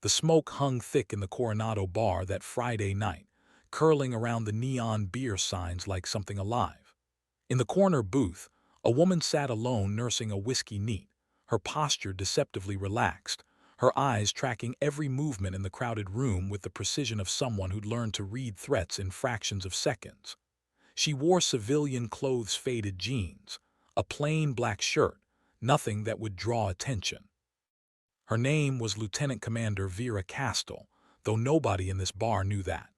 The smoke hung thick in the Coronado bar that Friday night, curling around the neon beer signs like something alive. In the corner booth, a woman sat alone nursing a whiskey neat, her posture deceptively relaxed, her eyes tracking every movement in the crowded room with the precision of someone who'd learned to read threats in fractions of seconds. She wore civilian clothes, faded jeans, a plain black shirt, nothing that would draw attention. Her name was Lieutenant Commander Vera Castile, though nobody in this bar knew that.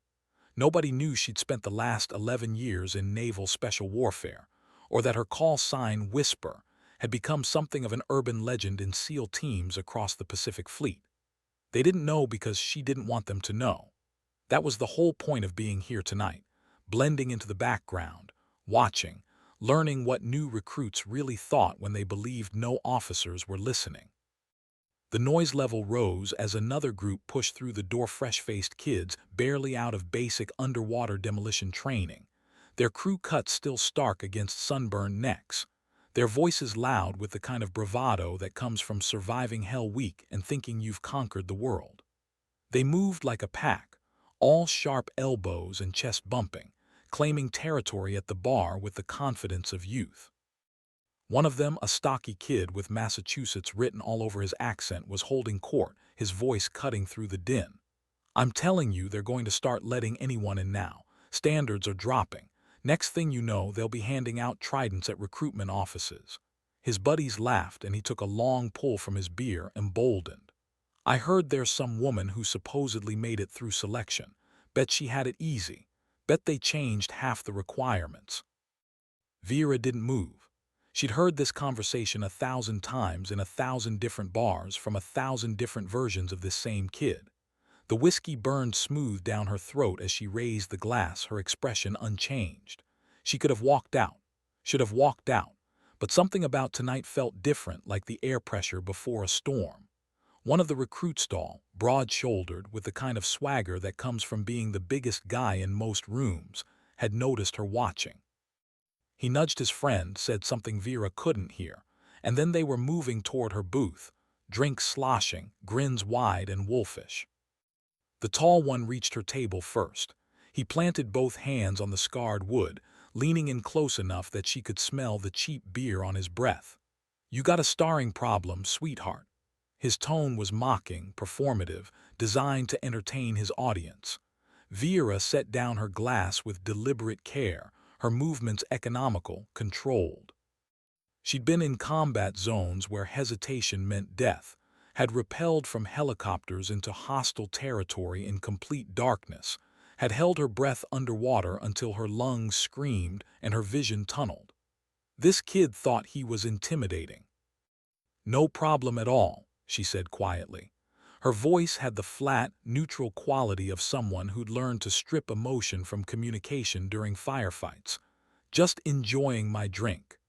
Nobody knew she'd spent the last 11 years in naval special warfare, or that her call sign, Whisper, had become something of an urban legend in SEAL teams across the Pacific Fleet. They didn't know because she didn't want them to know. That was the whole point of being here tonight, blending into the background, watching, learning what new recruits really thought when they believed no officers were listening. The noise level rose as another group pushed through the door, fresh-faced kids barely out of basic underwater demolition training, their crew cuts still stark against sunburned necks, their voices loud with the kind of bravado that comes from surviving Hell Week and thinking you've conquered the world. They moved like a pack, all sharp elbows and chest bumping, claiming territory at the bar with the confidence of youth. One of them, a stocky kid with Massachusetts written all over his accent, was holding court, his voice cutting through the din. "I'm telling you, they're going to start letting anyone in now. Standards are dropping. Next thing you know, they'll be handing out tridents at recruitment offices." His buddies laughed and he took a long pull from his beer, emboldened. "I heard there's some woman who supposedly made it through selection. Bet she had it easy. Bet they changed half the requirements." Vera didn't move. She'd heard this conversation 1,000 times in 1,000 different bars from 1,000 different versions of this same kid. The whiskey burned smooth down her throat as she raised the glass, her expression unchanged. She could have walked out, should have walked out, but something about tonight felt different, like the air pressure before a storm. One of the recruits, tall, broad-shouldered, with the kind of swagger that comes from being the biggest guy in most rooms, had noticed her watching. He nudged his friend, said something Vera couldn't hear, and then they were moving toward her booth, drinks sloshing, grins wide and wolfish. The tall one reached her table first. He planted both hands on the scarred wood, leaning in close enough that she could smell the cheap beer on his breath. "You got a starring problem, sweetheart." His tone was mocking, performative, designed to entertain his audience. Vera set down her glass with deliberate care, her movements economical, controlled. She'd been in combat zones where hesitation meant death, had rappelled from helicopters into hostile territory in complete darkness, had held her breath underwater until her lungs screamed and her vision tunneled. This kid thought he was intimidating. "No problem at all," she said quietly. Her voice had the flat, neutral quality of someone who'd learned to strip emotion from communication during firefights. "Just enjoying my drink."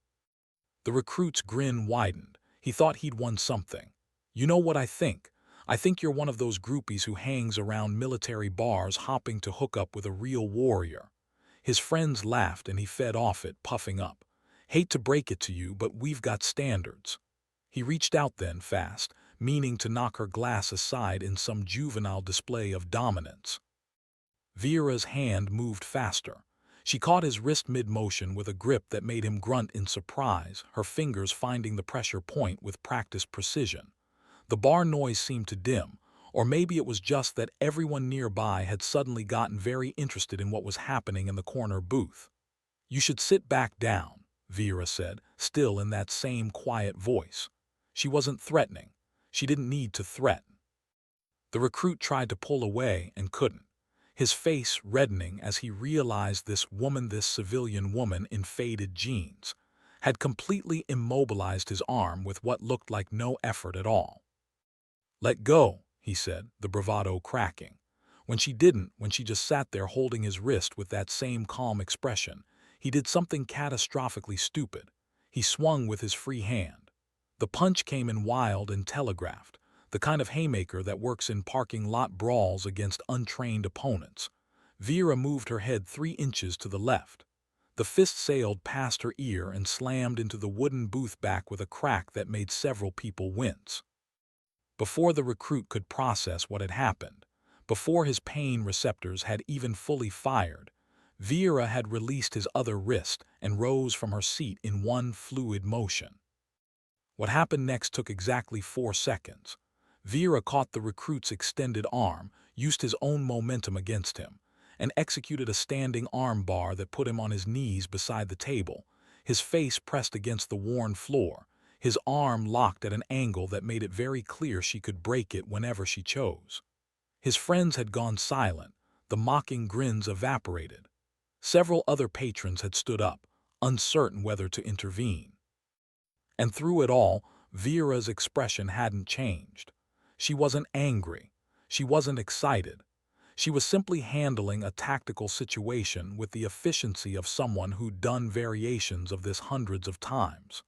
The recruit's grin widened. He thought he'd won something. "You know what I think? I think you're one of those groupies who hangs around military bars hopping to hook up with a real warrior." His friends laughed and he fed off it, puffing up. "Hate to break it to you, but we've got standards." He reached out then, fast, meaning to knock her glass aside in some juvenile display of dominance. Vera's hand moved faster. She caught his wrist mid-motion with a grip that made him grunt in surprise, her fingers finding the pressure point with practiced precision. The bar noise seemed to dim, or maybe it was just that everyone nearby had suddenly gotten very interested in what was happening in the corner booth. "You should sit back down," Vera said, still in that same quiet voice. She wasn't threatening. She didn't need to threaten. The recruit tried to pull away and couldn't, his face reddening as he realized this civilian woman in faded jeans, had completely immobilized his arm with what looked like no effort at all. "Let go," he said, the bravado cracking. When she didn't, when she just sat there holding his wrist with that same calm expression, he did something catastrophically stupid. He swung with his free hand. The punch came in wild and telegraphed, the kind of haymaker that works in parking lot brawls against untrained opponents. Vera moved her head 3 inches to the left. The fist sailed past her ear and slammed into the wooden booth back with a crack that made several people wince. Before the recruit could process what had happened, before his pain receptors had even fully fired, Vera had released his other wrist and rose from her seat in one fluid motion. What happened next took exactly 4 seconds. Vera caught the recruit's extended arm, used his own momentum against him, and executed a standing arm bar that put him on his knees beside the table, his face pressed against the worn floor, his arm locked at an angle that made it very clear she could break it whenever she chose. His friends had gone silent, the mocking grins evaporated. Several other patrons had stood up, uncertain whether to intervene. And through it all, Vera's expression hadn't changed. She wasn't angry. She wasn't excited. She was simply handling a tactical situation with the efficiency of someone who'd done variations of this hundreds of times.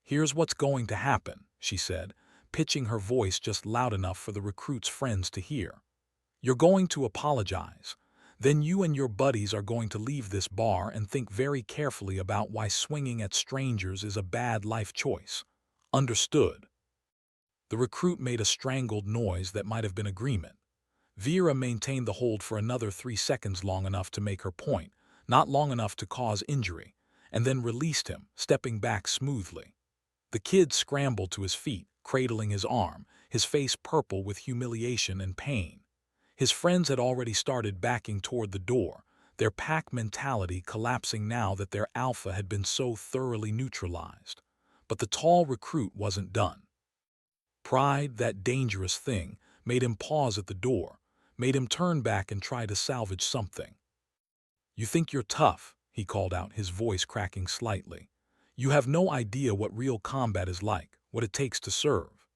"Here's what's going to happen," she said, pitching her voice just loud enough for the recruit's friends to hear. "You're going to apologize. Then you and your buddies are going to leave this bar and think very carefully about why swinging at strangers is a bad life choice. Understood?" The recruit made a strangled noise that might have been agreement. Vera maintained the hold for another 3 seconds, long enough to make her point, not long enough to cause injury, and then released him, stepping back smoothly. The kid scrambled to his feet, cradling his arm, his face purple with humiliation and pain. His friends had already started backing toward the door, their pack mentality collapsing now that their alpha had been so thoroughly neutralized. But the tall recruit wasn't done. Pride, that dangerous thing, made him pause at the door, made him turn back and try to salvage something. "You think you're tough," he called out, his voice cracking slightly. "You have no idea what real combat is like, what it takes to serve."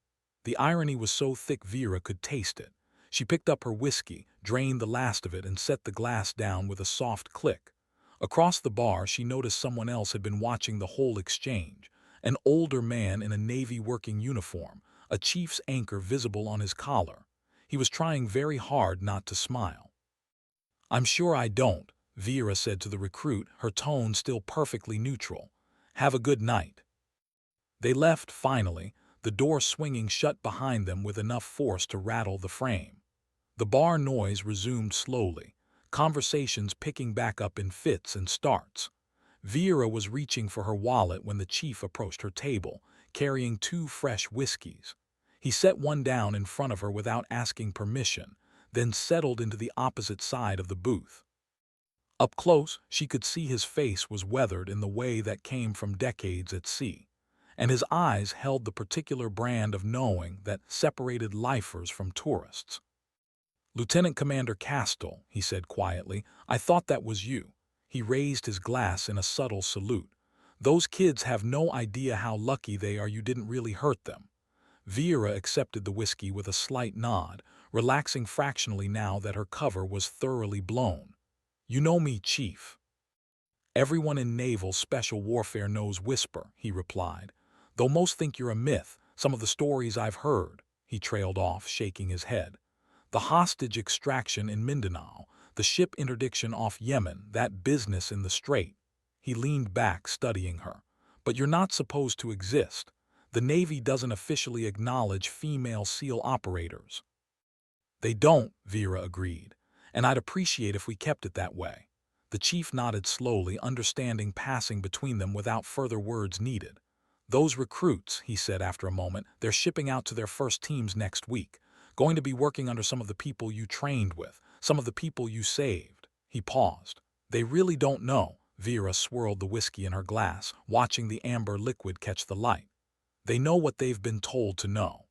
The irony was so thick Vera could taste it. She picked up her whiskey, drained the last of it, and set the glass down with a soft click. Across the bar, she noticed someone else had been watching the whole exchange, an older man in a Navy working uniform, a chief's anchor visible on his collar. He was trying very hard not to smile. "I'm sure I don't," Vera said to the recruit, her tone still perfectly neutral. "Have a good night." They left, finally, the door swinging shut behind them with enough force to rattle the frame. The bar noise resumed slowly, conversations picking back up in fits and starts. Vera was reaching for her wallet when the chief approached her table, carrying 2 fresh whiskeys. He set one down in front of her without asking permission, then settled into the opposite side of the booth. Up close, she could see his face was weathered in the way that came from decades at sea, and his eyes held the particular brand of knowing that separated lifers from tourists. "Lieutenant Commander Castell," he said quietly, "I thought that was you." He raised his glass in a subtle salute. "Those kids have no idea how lucky they are you didn't really hurt them." Vera accepted the whiskey with a slight nod, relaxing fractionally now that her cover was thoroughly blown. "You know me, Chief." "Everyone in naval special warfare knows Whisper," he replied. "Though most think you're a myth, some of the stories I've heard," he trailed off, shaking his head. "The hostage extraction in Mindanao, the ship interdiction off Yemen, that business in the Strait." He leaned back, studying her. "But you're not supposed to exist. The Navy doesn't officially acknowledge female SEAL operators." "They don't," Vera agreed, "and I'd appreciate if we kept it that way." The chief nodded slowly, understanding passing between them without further words needed. "Those recruits," he said after a moment, "they're shipping out to their first teams next week. Going to be working under some of the people you trained with, some of the people you saved." He paused. "They really don't know." Vera swirled the whiskey in her glass, watching the amber liquid catch the light. "They know what they've been told to know.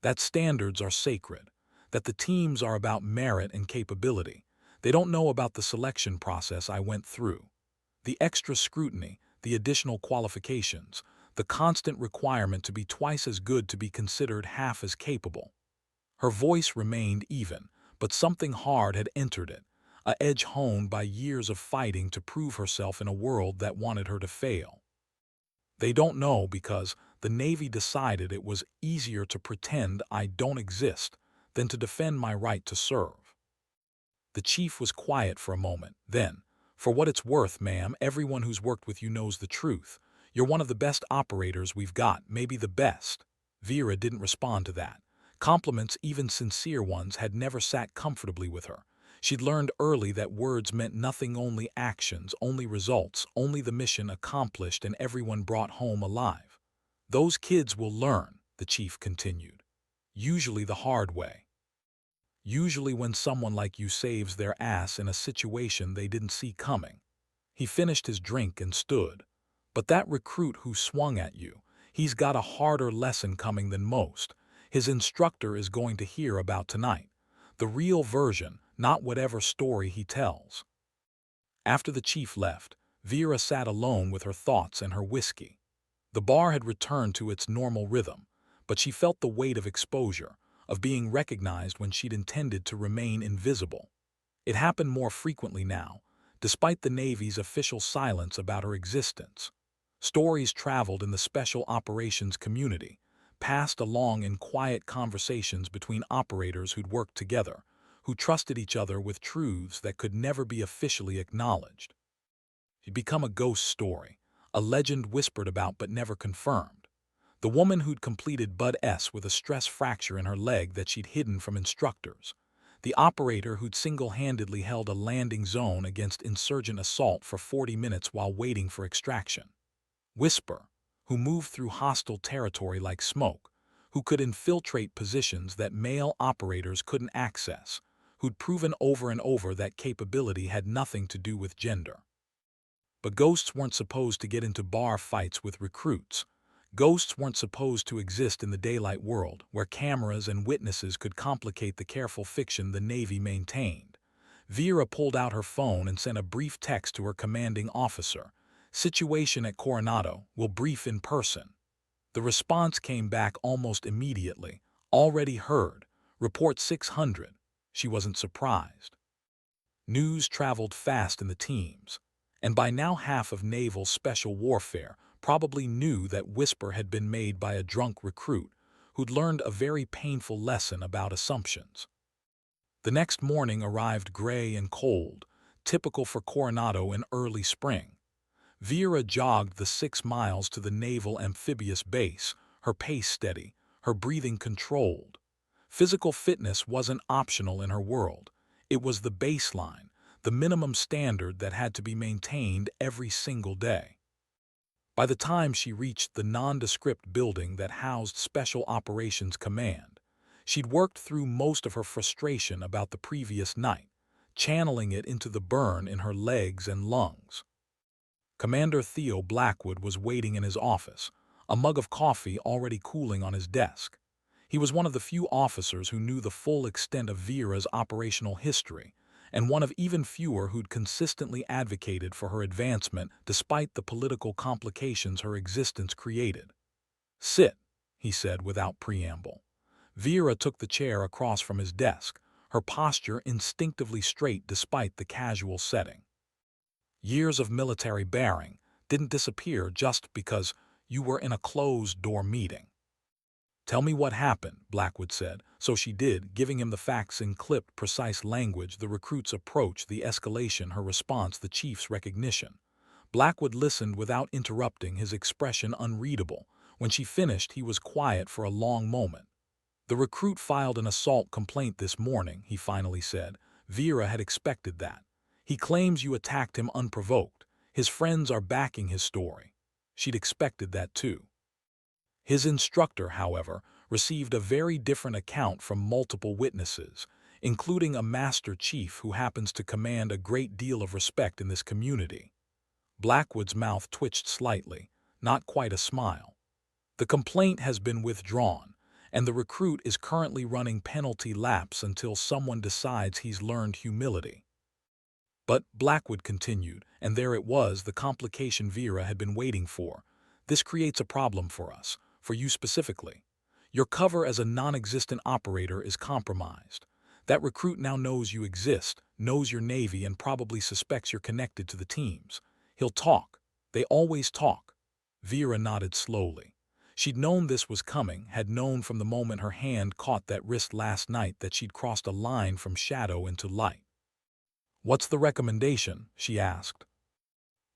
That standards are sacred, that the teams are about merit and capability. They don't know about the selection process I went through. The extra scrutiny, the additional qualifications, the constant requirement to be twice as good to be considered half as capable." Her voice remained even, but something hard had entered it, a edge honed by years of fighting to prove herself in a world that wanted her to fail. "They don't know because the Navy decided it was easier to pretend I don't exist than to defend my right to serve." The chief was quiet for a moment, then, "For what it's worth, ma'am, everyone who's worked with you knows the truth. You're one of the best operators we've got, maybe the best." Vera didn't respond to that. Compliments, even sincere ones, had never sat comfortably with her. She'd learned early that words meant nothing, only actions, only results, only the mission accomplished and everyone brought home alive. Those kids will learn, the chief continued. Usually the hard way. Usually when someone like you saves their ass in a situation they didn't see coming. He finished his drink and stood. But that recruit who swung at you, he's got a harder lesson coming than most. His instructor is going to hear about tonight. The real version, not whatever story he tells. After the chief left, Vera sat alone with her thoughts and her whiskey. The bar had returned to its normal rhythm, but she felt the weight of exposure, of being recognized when she'd intended to remain invisible. It happened more frequently now, despite the Navy's official silence about her existence. Stories traveled in the special operations community, passed along in quiet conversations between operators who'd worked together, who trusted each other with truths that could never be officially acknowledged. She'd become a ghost story, a legend whispered about but never confirmed. The woman who'd completed Bud S with a stress fracture in her leg that she'd hidden from instructors. The operator who'd single-handedly held a landing zone against insurgent assault for 40 minutes while waiting for extraction. Whisper, who moved through hostile territory like smoke, who could infiltrate positions that male operators couldn't access, who'd proven over and over that capability had nothing to do with gender. But ghosts weren't supposed to get into bar fights with recruits. Ghosts weren't supposed to exist in the daylight world, where cameras and witnesses could complicate the careful fiction the Navy maintained. Vera pulled out her phone and sent a brief text to her commanding officer. Situation at Coronado, will brief in person. The response came back almost immediately. Already heard. Report 600. She wasn't surprised. News traveled fast in the teams, and by now half of naval special warfare probably knew that Whisper had been made by a drunk recruit who'd learned a very painful lesson about assumptions. The next morning arrived gray and cold, typical for Coronado in early spring. Vera jogged the 6 miles to the naval amphibious base, her pace steady, her breathing controlled. Physical fitness wasn't optional in her world. It was the baseline, the minimum standard that had to be maintained every single day. By the time she reached the nondescript building that housed Special Operations Command, she'd worked through most of her frustration about the previous night, channeling it into the burn in her legs and lungs. Commander Theo Blackwood was waiting in his office, a mug of coffee already cooling on his desk. He was one of the few officers who knew the full extent of Vera's operational history, and one of even fewer who'd consistently advocated for her advancement despite the political complications her existence created. "Sit," he said without preamble. Vera took the chair across from his desk, her posture instinctively straight despite the casual setting. Years of military bearing didn't disappear just because you were in a closed-door meeting. "Tell me what happened," Blackwood said. So she did, giving him the facts in clipped, precise language, the recruit's approach, the escalation, her response, the chief's recognition. Blackwood listened without interrupting, his expression unreadable. When she finished, he was quiet for a long moment. "The recruit filed an assault complaint this morning," he finally said. "Vera had expected that. He claims you attacked him unprovoked. His friends are backing his story. She'd expected that too." His instructor, however, received a very different account from multiple witnesses, including a master chief who happens to command a great deal of respect in this community. Blackwood's mouth twitched slightly, not quite a smile. "The complaint has been withdrawn, and the recruit is currently running penalty laps until someone decides he's learned humility." But, Blackwood continued, and there it was, the complication Vera had been waiting for. "This creates a problem for us. For you specifically. Your cover as a non-existent operator is compromised. That recruit now knows you exist, knows your Navy, and probably suspects you're connected to the teams. He'll talk. They always talk." Vera nodded slowly. She'd known this was coming, had known from the moment her hand caught that wrist last night that she'd crossed a line from shadow into light. "What's the recommendation?" she asked.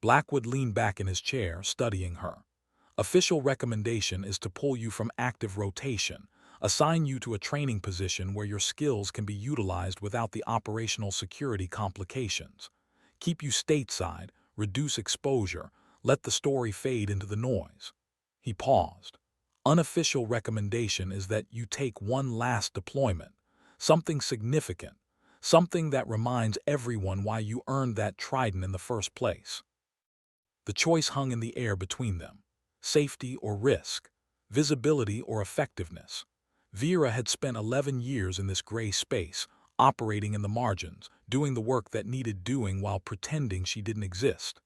Blackwood leaned back in his chair, studying her. Official recommendation is to pull you from active rotation, assign you to a training position where your skills can be utilized without the operational security complications. Keep you stateside, reduce exposure, let the story fade into the noise. He paused. Unofficial recommendation is that you take one last deployment, something significant, something that reminds everyone why you earned that trident in the first place. The choice hung in the air between them. Safety or risk, visibility or effectiveness. Vera had spent 11 years in this gray space, operating in the margins, doing the work that needed doing while pretending she didn't exist.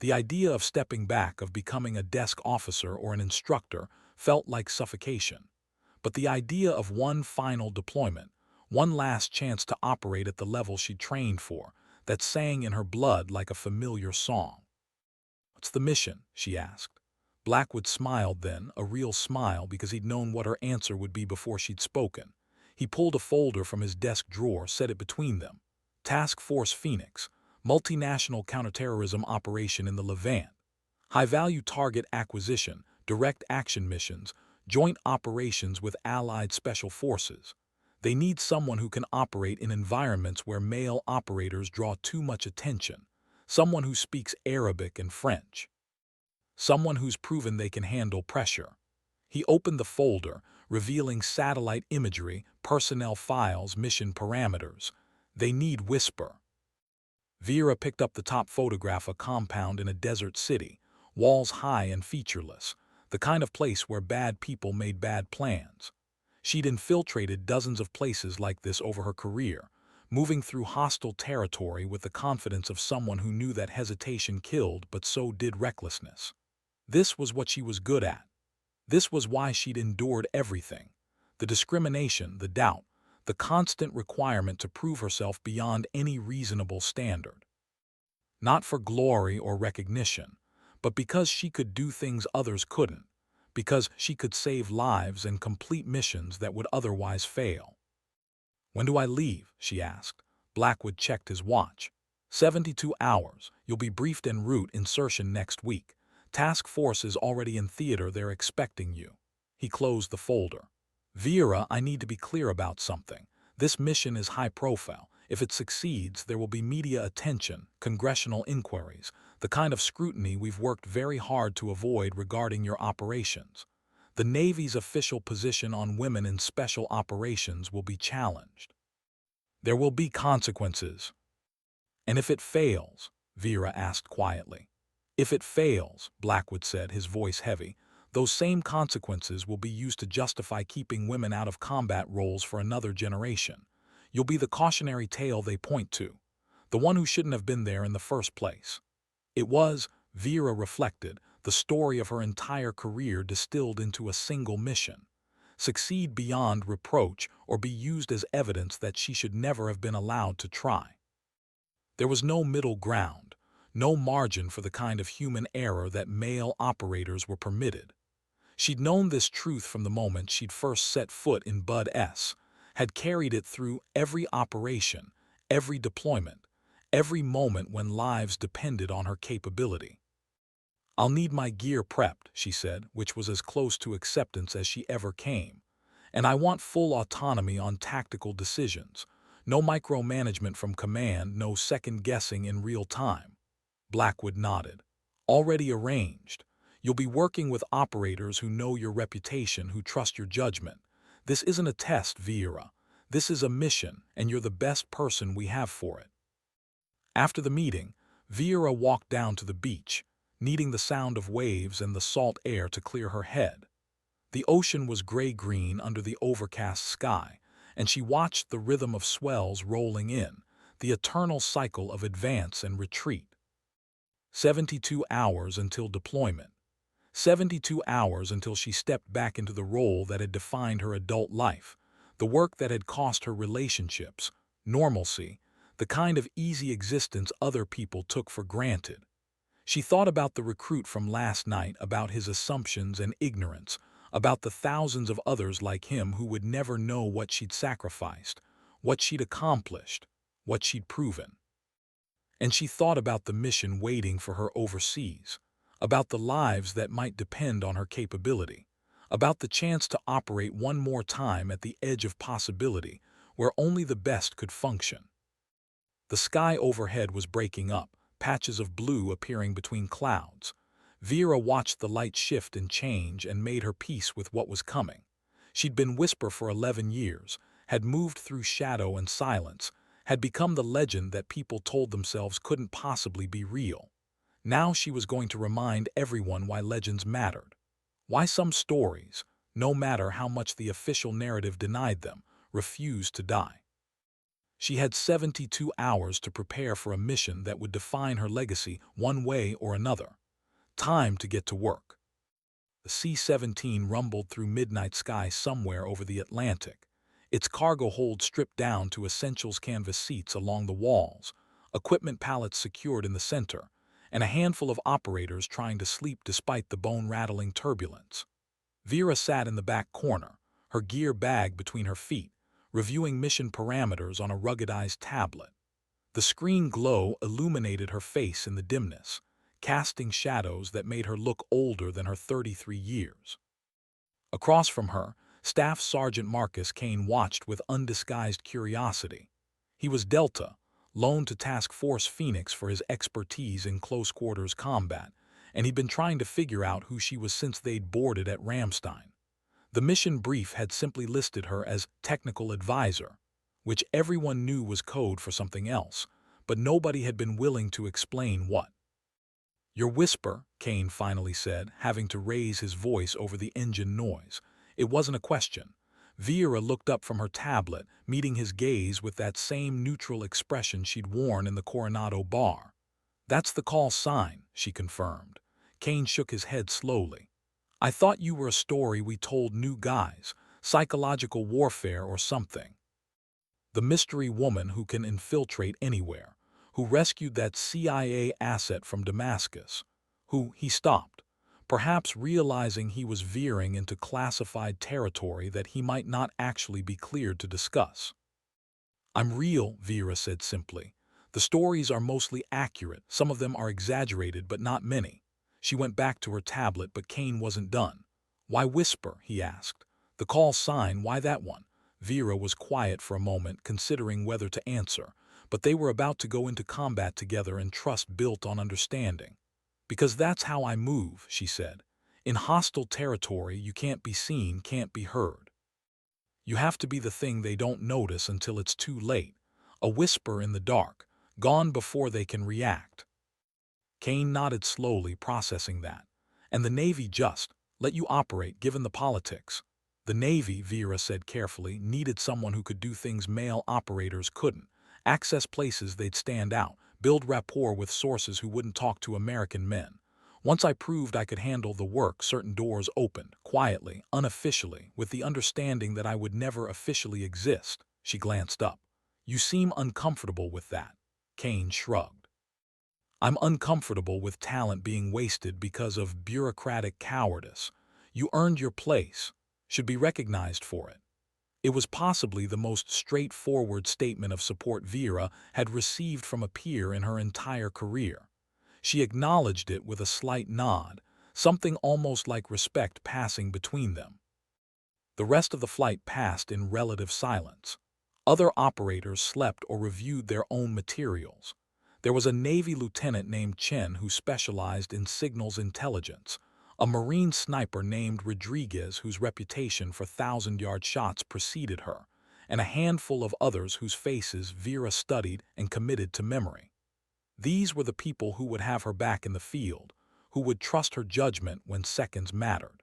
The idea of stepping back, of becoming a desk officer or an instructor, felt like suffocation. But the idea of one final deployment, one last chance to operate at the level she trained for, that sang in her blood like a familiar song. "What's the mission?" she asked. Blackwood smiled then, a real smile, because he'd known what her answer would be before she'd spoken. He pulled a folder from his desk drawer, set it between them. Task Force Phoenix, multinational counterterrorism operation in the Levant. High-value target acquisition, direct action missions, joint operations with allied special forces. They need someone who can operate in environments where male operators draw too much attention, someone who speaks Arabic and French, someone who's proven they can handle pressure. He opened the folder, revealing satellite imagery, personnel files, mission parameters. They need Whisper. Vera picked up the top photograph, a compound in a desert city, walls high and featureless, the kind of place where bad people made bad plans. She'd infiltrated dozens of places like this over her career, moving through hostile territory with the confidence of someone who knew that hesitation killed, but so did recklessness. This was what she was good at. This was why she'd endured everything. The discrimination, the doubt, the constant requirement to prove herself beyond any reasonable standard. Not for glory or recognition, but because she could do things others couldn't, because she could save lives and complete missions that would otherwise fail. "When do I leave?" she asked. Blackwood checked his watch. 72 hours. You'll be briefed en route, insertion next week. Task Force is already in theater, they're expecting you. He closed the folder. "Vera, I need to be clear about something. This mission is high profile. If it succeeds, there will be media attention, congressional inquiries, the kind of scrutiny we've worked very hard to avoid regarding your operations. The Navy's official position on women in special operations will be challenged. There will be consequences." "And if it fails?" Vera asked quietly. "If it fails," Blackwood said, his voice heavy, "those same consequences will be used to justify keeping women out of combat roles for another generation. You'll be the cautionary tale they point to, the one who shouldn't have been there in the first place." It was, Vera reflected, the story of her entire career distilled into a single mission: succeed beyond reproach or be used as evidence that she should never have been allowed to try. There was no middle ground, no margin for the kind of human error that male operators were permitted. She'd known this truth from the moment she'd first set foot in Bud S, had carried it through every operation, every deployment, every moment when lives depended on her capability. "I'll need my gear prepped," she said, which was as close to acceptance as she ever came. "And I want full autonomy on tactical decisions. No micromanagement from command, no second-guessing in real time." Blackwood nodded. "Already arranged. You'll be working with operators who know your reputation, who trust your judgment. This isn't a test, Vera. This is a mission, and you're the best person we have for it." After the meeting, Vera walked down to the beach, needing the sound of waves and the salt air to clear her head. The ocean was gray-green under the overcast sky, and she watched the rhythm of swells rolling in, the eternal cycle of advance and retreat. 72 hours until deployment. 72 hours until she stepped back into the role that had defined her adult life, the work that had cost her relationships, normalcy, the kind of easy existence other people took for granted. She thought about the recruit from last night, about his assumptions and ignorance, about the thousands of others like him who would never know what she'd sacrificed, what she'd accomplished, what she'd proven. And she thought about the mission waiting for her overseas, about the lives that might depend on her capability, about the chance to operate one more time at the edge of possibility where only the best could function. The sky overhead was breaking up, patches of blue appearing between clouds. Vera watched the light shift and change and made her peace with what was coming. She'd been Whisper for 11 years, had moved through shadow and silence, had become the legend that people told themselves couldn't possibly be real. Now she was going to remind everyone why legends mattered. Why some stories, no matter how much the official narrative denied them, refused to die. She had 72 hours to prepare for a mission that would define her legacy one way or another. Time to get to work. The C-17 rumbled through midnight sky somewhere over the Atlantic, its cargo hold stripped down to essentials canvas seats along the walls, equipment pallets secured in the center, and a handful of operators trying to sleep despite the bone-rattling turbulence. Vera sat in the back corner, her gear bag between her feet, reviewing mission parameters on a ruggedized tablet. The screen glow illuminated her face in the dimness, casting shadows that made her look older than her 33 years. Across from her, Staff Sergeant Marcus Kane watched with undisguised curiosity. He was Delta, loaned to Task Force Phoenix for his expertise in close-quarters combat, and he'd been trying to figure out who she was since they'd boarded at Ramstein. The mission brief had simply listed her as technical advisor, which everyone knew was code for something else, but nobody had been willing to explain what. "Your Whisper," Kane finally said, having to raise his voice over the engine noise. It wasn't a question. Vera looked up from her tablet, meeting his gaze with that same neutral expression she'd worn in the Coronado bar. "That's the call sign," she confirmed. Kane shook his head slowly. "I thought you were a story we told new guys, psychological warfare or something. The mystery woman who can infiltrate anywhere, who rescued that CIA asset from Damascus, he stopped, perhaps realizing he was veering into classified territory that he might not actually be cleared to discuss. "I'm real," Vera said simply. "The stories are mostly accurate, some of them are exaggerated, but not many." She went back to her tablet, but Kane wasn't done. "Why Whisper?" he asked. "The call sign, why that one?" Vera was quiet for a moment, considering whether to answer, but they were about to go into combat together and trust built on understanding. "Because that's how I move," she said. "In hostile territory, you can't be seen, can't be heard. You have to be the thing they don't notice until it's too late, a whisper in the dark, gone before they can react." Kane nodded slowly, processing that. "And the Navy just let you operate, given the politics." "The Navy," Vera said carefully, "needed someone who could do things male operators couldn't. Access places they'd stand out, build rapport with sources who wouldn't talk to American men. Once I proved I could handle the work, certain doors opened, quietly, unofficially, with the understanding that I would never officially exist." She glanced up. "You seem uncomfortable with that." Kane shrugged. "I'm uncomfortable with talent being wasted because of bureaucratic cowardice. You earned your place, should be recognized for it." It was possibly the most straightforward statement of support Vera had received from a peer in her entire career. She acknowledged it with a slight nod, something almost like respect passing between them. The rest of the flight passed in relative silence. Other operators slept or reviewed their own materials. There was a Navy lieutenant named Chen who specialized in signals intelligence, a Marine sniper named Rodriguez whose reputation for thousand-yard shots preceded her, and a handful of others whose faces Vera studied and committed to memory. These were the people who would have her back in the field, who would trust her judgment when seconds mattered.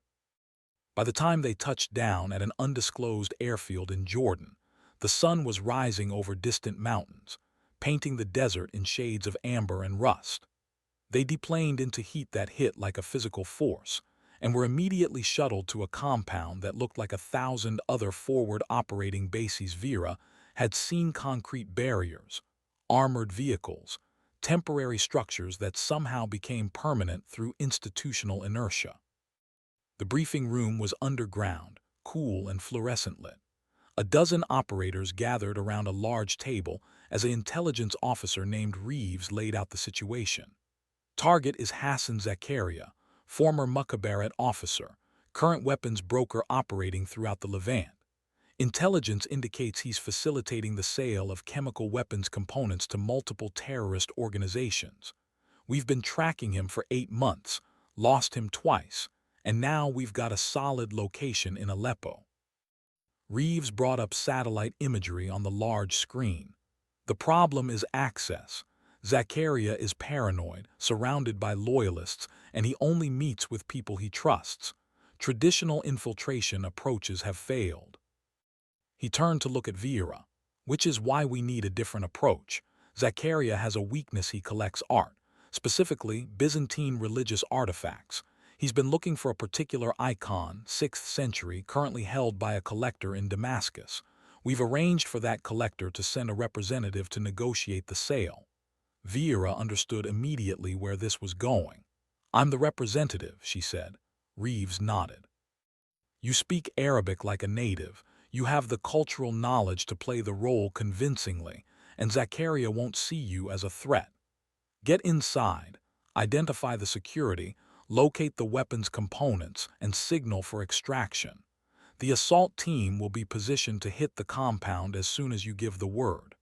By the time they touched down at an undisclosed airfield in Jordan, the sun was rising over distant mountains, painting the desert in shades of amber and rust. They deplaned into heat that hit like a physical force, and were immediately shuttled to a compound that looked like 1,000 other forward operating bases. Vera had seen concrete barriers, armored vehicles, temporary structures that somehow became permanent through institutional inertia. The briefing room was underground, cool and fluorescent lit. A dozen operators gathered around a large table as an intelligence officer named Reeves laid out the situation. Target is Hassan Zakaria, former Mukhabarat officer, current weapons broker operating throughout the Levant. Intelligence indicates he's facilitating the sale of chemical weapons components to multiple terrorist organizations. We've been tracking him for 8 months, lost him twice, and now we've got a solid location in Aleppo. Reeves brought up satellite imagery on the large screen. The problem is access. Zakaria is paranoid, surrounded by loyalists, and he only meets with people he trusts. Traditional infiltration approaches have failed. He turned to look at Vieira, which is why we need a different approach. Zakaria has a weakness: he collects art, specifically Byzantine religious artifacts. He's been looking for a particular icon, 6th century, currently held by a collector in Damascus. We've arranged for that collector to send a representative to negotiate the sale. Vieira understood immediately where this was going. "I'm the representative," she said. Reeves nodded. "You speak Arabic like a native. You have the cultural knowledge to play the role convincingly, and Zakaria won't see you as a threat. Get inside, identify the security, locate the weapons components, and signal for extraction. The assault team will be positioned to hit the compound as soon as you give the word."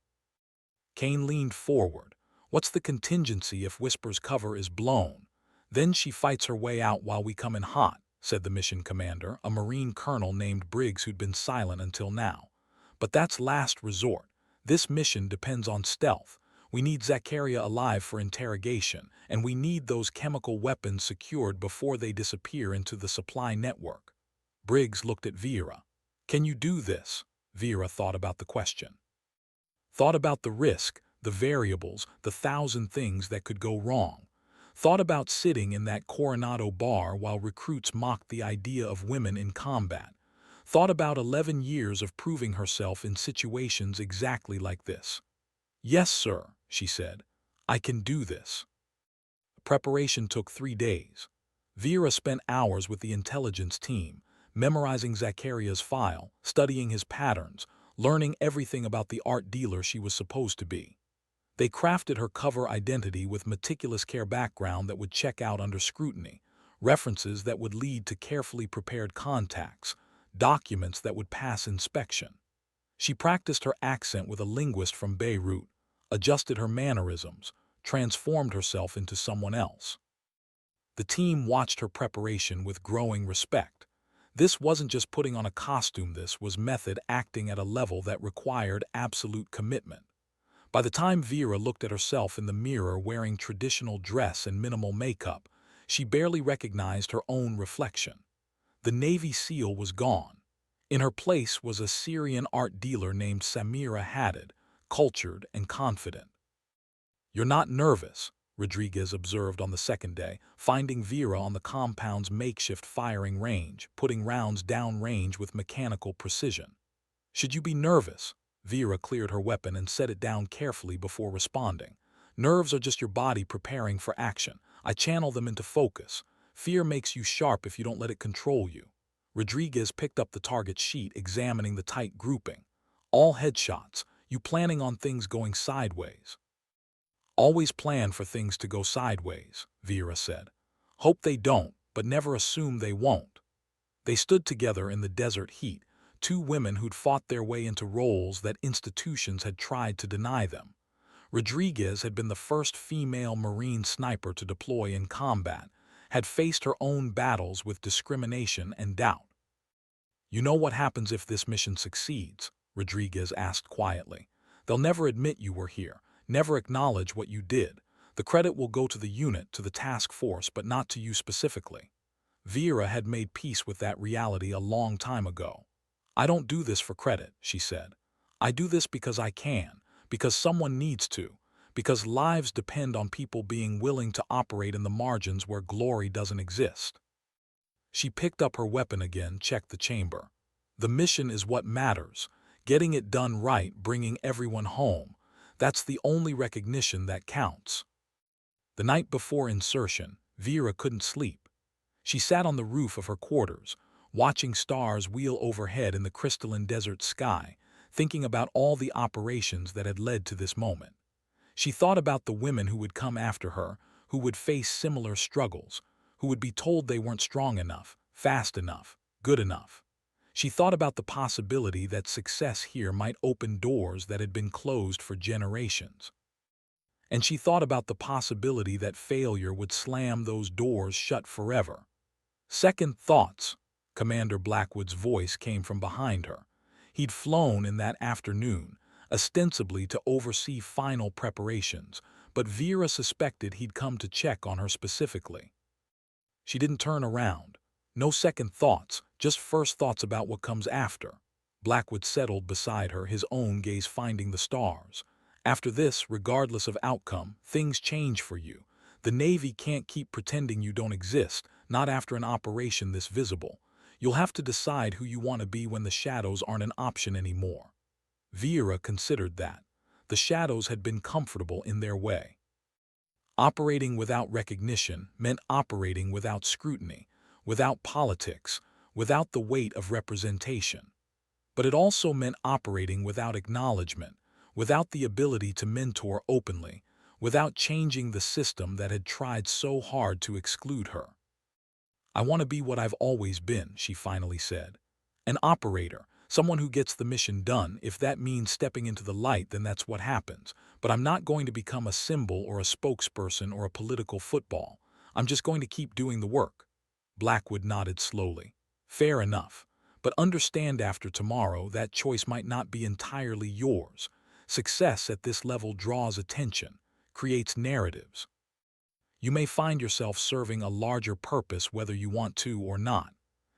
Kane leaned forward. "What's the contingency if Whisper's cover is blown?" "Then she fights her way out while we come in hot," said the mission commander, a Marine colonel named Briggs who'd been silent until now. "But that's last resort. This mission depends on stealth. We need Zakaria alive for interrogation, and we need those chemical weapons secured before they disappear into the supply network." Briggs looked at Vieira. "Can you do this?" Vieira thought about the question. Thought about the risk, the variables, the 1,000 things that could go wrong. Thought about sitting in that Coronado bar while recruits mocked the idea of women in combat. Thought about 11 years of proving herself in situations exactly like this. "Yes, sir," she said. "I can do this." Preparation took 3 days. Vieira spent hours with the intelligence team, memorizing Zakaria's file, studying his patterns, learning everything about the art dealer she was supposed to be. They crafted her cover identity with meticulous care, background that would check out under scrutiny, references that would lead to carefully prepared contacts, documents that would pass inspection. She practiced her accent with a linguist from Beirut, adjusted her mannerisms, transformed herself into someone else. The team watched her preparation with growing respect. This wasn't just putting on a costume, this was method acting at a level that required absolute commitment. By the time Vieira looked at herself in the mirror wearing traditional dress and minimal makeup, she barely recognized her own reflection. The Navy SEAL was gone. In her place was a Syrian art dealer named Samira Haddad, cultured and confident. "You're not nervous," Rodriguez observed on the second day, finding Vieira on the compound's makeshift firing range, putting rounds down range with mechanical precision. "Should you be nervous?" Vieira cleared her weapon and set it down carefully before responding. "Nerves are just your body preparing for action. I channel them into focus. Fear makes you sharp if you don't let it control you." Rodriguez picked up the target sheet, examining the tight grouping. "All headshots. You planning on things going sideways?" "Always plan for things to go sideways," Vieira said. "Hope they don't, but never assume they won't." They stood together in the desert heat, two women who'd fought their way into roles that institutions had tried to deny them. Rodriguez had been the first female Marine sniper to deploy in combat, had faced her own battles with discrimination and doubt. "You know what happens if this mission succeeds?" Rodriguez asked quietly. "They'll never admit you were here, never acknowledge what you did. The credit will go to the unit, to the task force, but not to you specifically." Vieira had made peace with that reality a long time ago. "I don't do this for credit," she said. "I do this because I can, because someone needs to, because lives depend on people being willing to operate in the margins where glory doesn't exist." She picked up her weapon again, checked the chamber. "The mission is what matters. Getting it done right, bringing everyone home. That's the only recognition that counts." The night before insertion, Vieira couldn't sleep. She sat on the roof of her quarters, watching stars wheel overhead in the crystalline desert sky, thinking about all the operations that had led to this moment. She thought about the women who would come after her, who would face similar struggles, who would be told they weren't strong enough, fast enough, good enough. She thought about the possibility that success here might open doors that had been closed for generations. And she thought about the possibility that failure would slam those doors shut forever. Second thoughts. Commander Blackwood's voice came from behind her. He'd flown in that afternoon, ostensibly to oversee final preparations, but Vera suspected he'd come to check on her specifically. She didn't turn around. No second thoughts, just first thoughts about what comes after. Blackwood settled beside her, his own gaze finding the stars. After this, regardless of outcome, things change for you. The Navy can't keep pretending you don't exist, not after an operation this visible. You'll have to decide who you want to be when the shadows aren't an option anymore. Vera considered that. The shadows had been comfortable in their way. Operating without recognition meant operating without scrutiny, without politics, without the weight of representation. But it also meant operating without acknowledgement, without the ability to mentor openly, without changing the system that had tried so hard to exclude her. "I want to be what I've always been," she finally said. "An operator, someone who gets the mission done. If that means stepping into the light, then that's what happens. But I'm not going to become a symbol or a spokesperson or a political football. I'm just going to keep doing the work." Blackwood nodded slowly. "Fair enough. But understand after tomorrow that choice might not be entirely yours. Success at this level draws attention, creates narratives. You may find yourself serving a larger purpose whether you want to or not."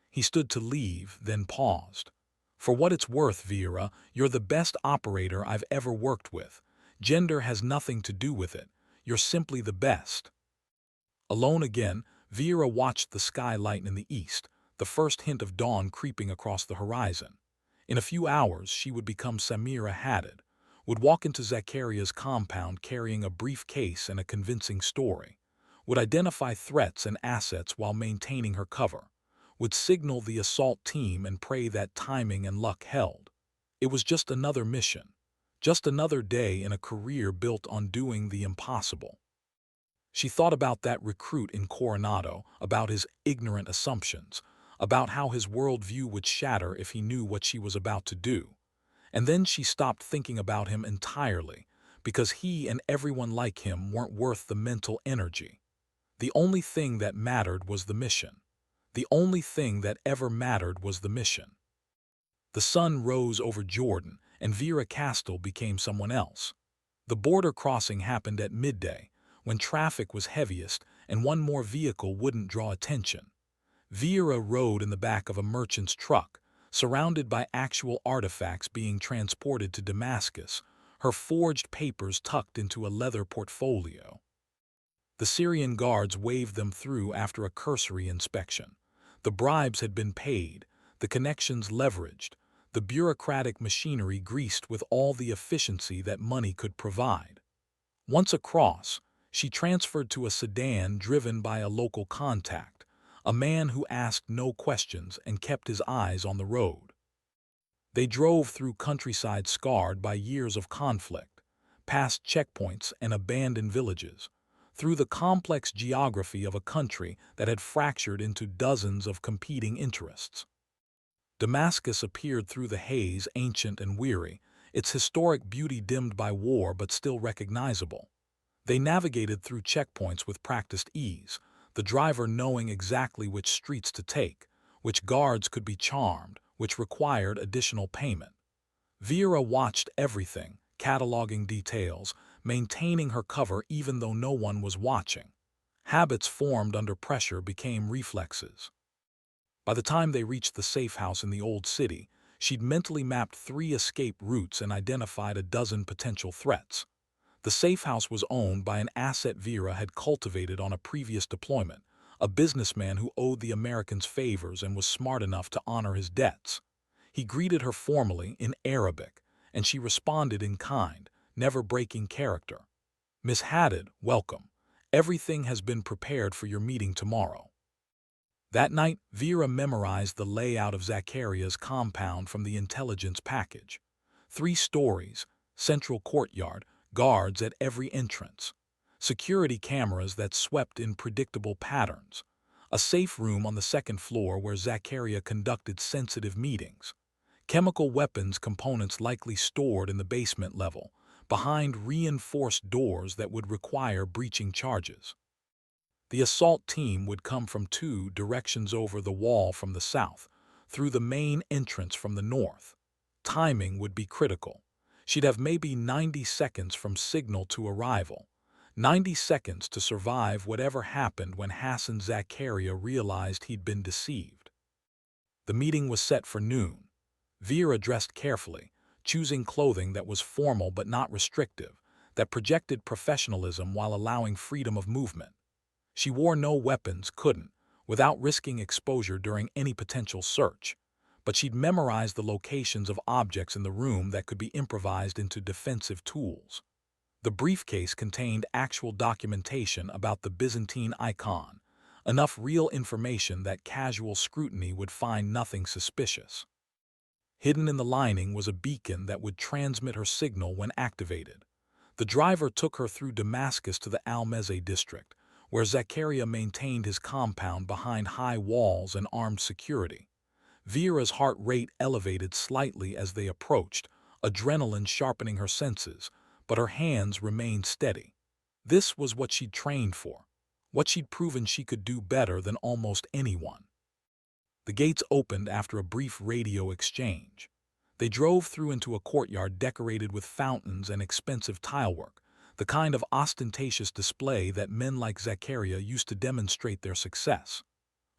He stood to leave, then paused. "For what it's worth, Vera, you're the best operator I've ever worked with. Gender has nothing to do with it. You're simply the best." Alone again, Vera watched the sky lighten in the east, the first hint of dawn creeping across the horizon. In a few hours, she would become Samira Haddad, would walk into Zacaria's compound carrying a briefcase and a convincing story, would identify threats and assets while maintaining her cover, would signal the assault team and pray that timing and luck held. It was just another mission, just another day in a career built on doing the impossible. She thought about that recruit in Coronado, about his ignorant assumptions, about how his worldview would shatter if he knew what she was about to do. And then she stopped thinking about him entirely, because he and everyone like him weren't worth the mental energy. The only thing that mattered was the mission. The only thing that ever mattered was the mission. The sun rose over Jordan, and Vera Castell became someone else. The border crossing happened at midday, when traffic was heaviest and one more vehicle wouldn't draw attention. Vera rode in the back of a merchant's truck, surrounded by actual artifacts being transported to Damascus, her forged papers tucked into a leather portfolio. The Syrian guards waved them through after a cursory inspection. The bribes had been paid, the connections leveraged, the bureaucratic machinery greased with all the efficiency that money could provide. Once across, she transferred to a sedan driven by a local contact, a man who asked no questions and kept his eyes on the road. They drove through countryside scarred by years of conflict, past checkpoints and abandoned villages, through the complex geography of a country that had fractured into dozens of competing interests. Damascus appeared through the haze, ancient and weary, its historic beauty dimmed by war but still recognizable. They navigated through checkpoints with practiced ease, the driver knowing exactly which streets to take, which guards could be charmed, which required additional payment. Vera watched everything, cataloging details, maintaining her cover even though no one was watching. Habits formed under pressure became reflexes. By the time they reached the safe house in the old city, she'd mentally mapped 3 escape routes and identified a dozen potential threats. The safe house was owned by an asset Vera had cultivated on a previous deployment, a businessman who owed the Americans favors and was smart enough to honor his debts. He greeted her formally in Arabic, and she responded in kind, never breaking character. "Miss Haddad, welcome. Everything has been prepared for your meeting tomorrow." That night, Vera memorized the layout of Zacaria's compound from the intelligence package. 3 stories, central courtyard, guards at every entrance. security cameras that swept in predictable patterns, a safe room on the second floor where Zakaria conducted sensitive meetings, chemical weapons components likely stored in the basement level, behind reinforced doors that would require breaching charges. The assault team would come from two directions over the wall from the south, through the main entrance from the north. Timing would be critical. She'd have maybe 90 seconds from signal to arrival, 90 seconds to survive whatever happened when Hassan Zakaria realized he'd been deceived. The meeting was set for noon. Vera dressed carefully, choosing clothing that was formal but not restrictive, that projected professionalism while allowing freedom of movement. She wore no weapons, couldn't, without risking exposure during any potential search. But she'd memorized the locations of objects in the room that could be improvised into defensive tools. The briefcase contained actual documentation about the Byzantine icon, enough real information that casual scrutiny would find nothing suspicious. Hidden in the lining was a beacon that would transmit her signal when activated. The driver took her through Damascus to the Almeze district, where Zakaria maintained his compound behind high walls and armed security. Vera's heart rate elevated slightly as they approached, adrenaline sharpening her senses, but her hands remained steady. This was what she'd trained for, what she'd proven she could do better than almost anyone. The gates opened after a brief radio exchange. They drove through into a courtyard decorated with fountains and expensive tilework, the kind of ostentatious display that men like Zakaria used to demonstrate their success.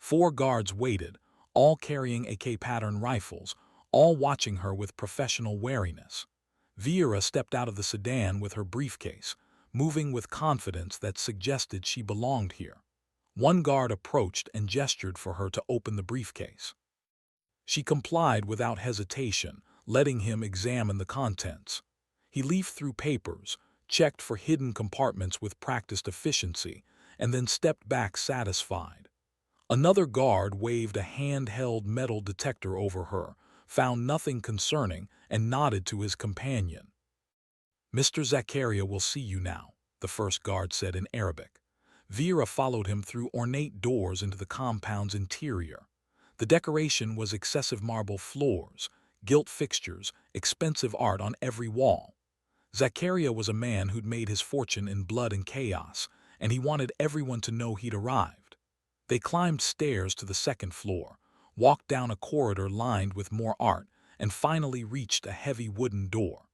4 guards waited, all carrying AK-pattern rifles, all watching her with professional wariness. Vera stepped out of the sedan with her briefcase, moving with confidence that suggested she belonged here. One guard approached and gestured for her to open the briefcase. She complied without hesitation, letting him examine the contents. He leafed through papers, checked for hidden compartments with practiced efficiency, and then stepped back satisfied. Another guard waved a handheld metal detector over her, found nothing concerning, and nodded to his companion. "Mr. Zakaria will see you now," the first guard said in Arabic. Vera followed him through ornate doors into the compound's interior. The decoration was excessive marble floors, gilt fixtures, expensive art on every wall. Zakaria was a man who'd made his fortune in blood and chaos, and he wanted everyone to know he'd arrived. They climbed stairs to the second floor, walked down a corridor lined with more art, and finally reached a heavy wooden door.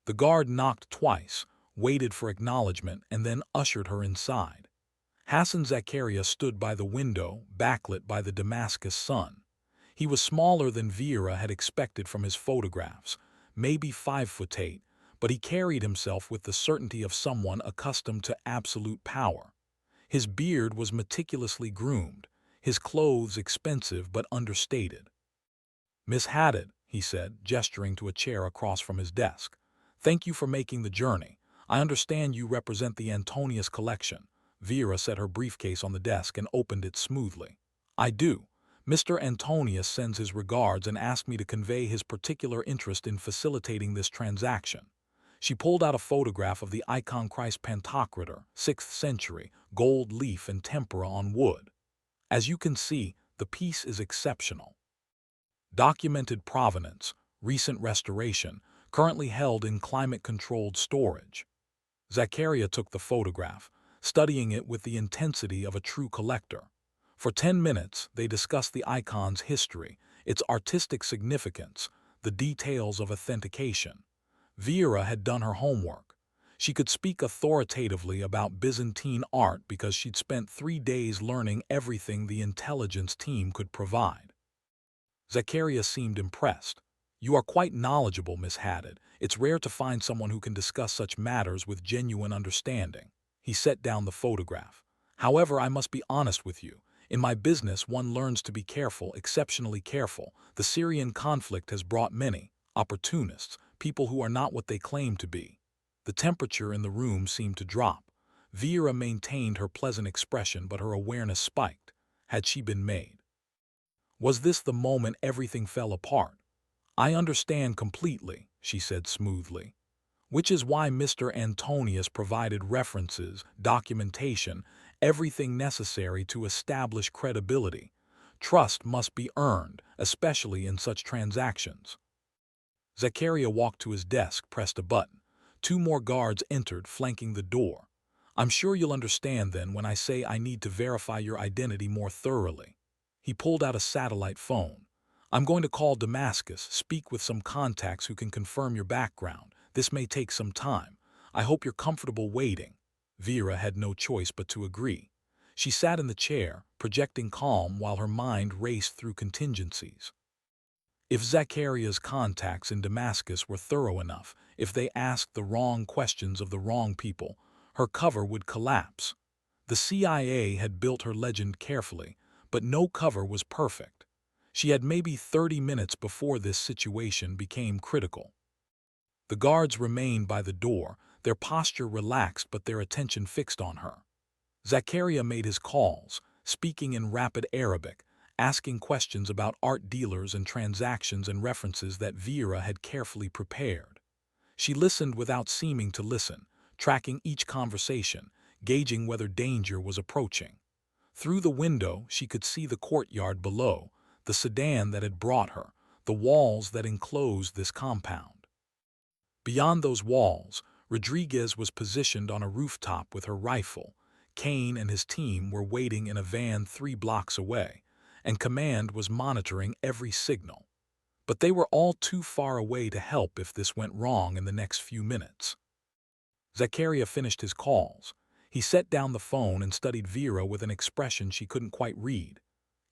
The guard knocked twice, waited for acknowledgement, and then ushered her inside. Hassan Zakaria stood by the window, backlit by the Damascus sun. He was smaller than Vera had expected from his photographs, maybe 5'8", but he carried himself with the certainty of someone accustomed to absolute power. His beard was meticulously groomed, his clothes expensive but understated. "Miss Haddad," he said, gesturing to a chair across from his desk. "Thank you for making the journey. I understand you represent the Antonius collection." Vera set her briefcase on the desk and opened it smoothly. "I do. Mr. Antonius sends his regards and asked me to convey his particular interest in facilitating this transaction." She pulled out a photograph of the icon Christ Pantocrator, 6th century, gold leaf and tempera on wood. "As you can see, the piece is exceptional. Documented provenance, recent restoration, currently held in climate-controlled storage." Zakaria took the photograph, studying it with the intensity of a true collector. For 10 minutes, they discussed the icon's history, its artistic significance, the details of authentication. Vera had done her homework. She could speak authoritatively about Byzantine art because she'd spent 3 days learning everything the intelligence team could provide. Zakaria seemed impressed. "You are quite knowledgeable, Miss Haddad. It's rare to find someone who can discuss such matters with genuine understanding." He set down the photograph. "However, I must be honest with you. In my business, one learns to be careful, exceptionally careful. The Syrian conflict has brought many opportunists, people who are not what they claim to be." The temperature in the room seemed to drop. Vera maintained her pleasant expression, but her awareness spiked. Had she been made? Was this the moment everything fell apart? "I understand completely," she said smoothly. which is why Mr. Antonius provided references, documentation, everything necessary to establish credibility. Trust must be earned, especially in such transactions. Zaccaria walked to his desk, pressed a button. Two more guards entered, flanking the door. I'm sure you'll understand then when I say I need to verify your identity more thoroughly. He pulled out a satellite phone. I'm going to call Damascus, speak with some contacts who can confirm your background. This may take some time. I hope you're comfortable waiting. Vera had no choice but to agree. She sat in the chair, projecting calm while her mind raced through contingencies. If Zaccaria's contacts in Damascus were thorough enough, if they asked the wrong questions of the wrong people, her cover would collapse. The CIA had built her legend carefully, but no cover was perfect. She had maybe 30 minutes before this situation became critical. The guards remained by the door, their posture relaxed but their attention fixed on her. Zaccaria made his calls, speaking in rapid Arabic, asking questions about art dealers and transactions and references that Vera had carefully prepared. She listened without seeming to listen, tracking each conversation, gauging whether danger was approaching. Through the window, she could see the courtyard below, the sedan that had brought her, the walls that enclosed this compound. Beyond those walls, Rodriguez was positioned on a rooftop with her rifle. Kane and his team were waiting in a van 3 blocks away, and command was monitoring every signal. But they were all too far away to help if this went wrong in the next few minutes. Zaccaria finished his calls. He set down the phone and studied Vera with an expression she couldn't quite read.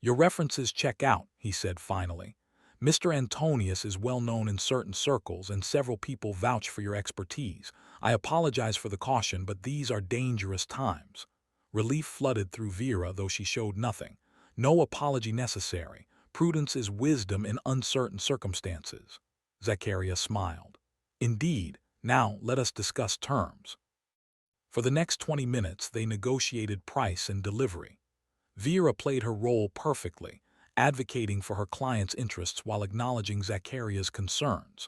Your references check out, he said finally. Mr. Antonius is well known in certain circles and several people vouch for your expertise. I apologize for the caution, but these are dangerous times. Relief flooded through Vera, though she showed nothing. No apology necessary. Prudence is wisdom in uncertain circumstances. Zaccaria smiled. Indeed, now let us discuss terms. For the next 20 minutes they negotiated price and delivery. Vera played her role perfectly, advocating for her client's interests while acknowledging Zaccaria's concerns.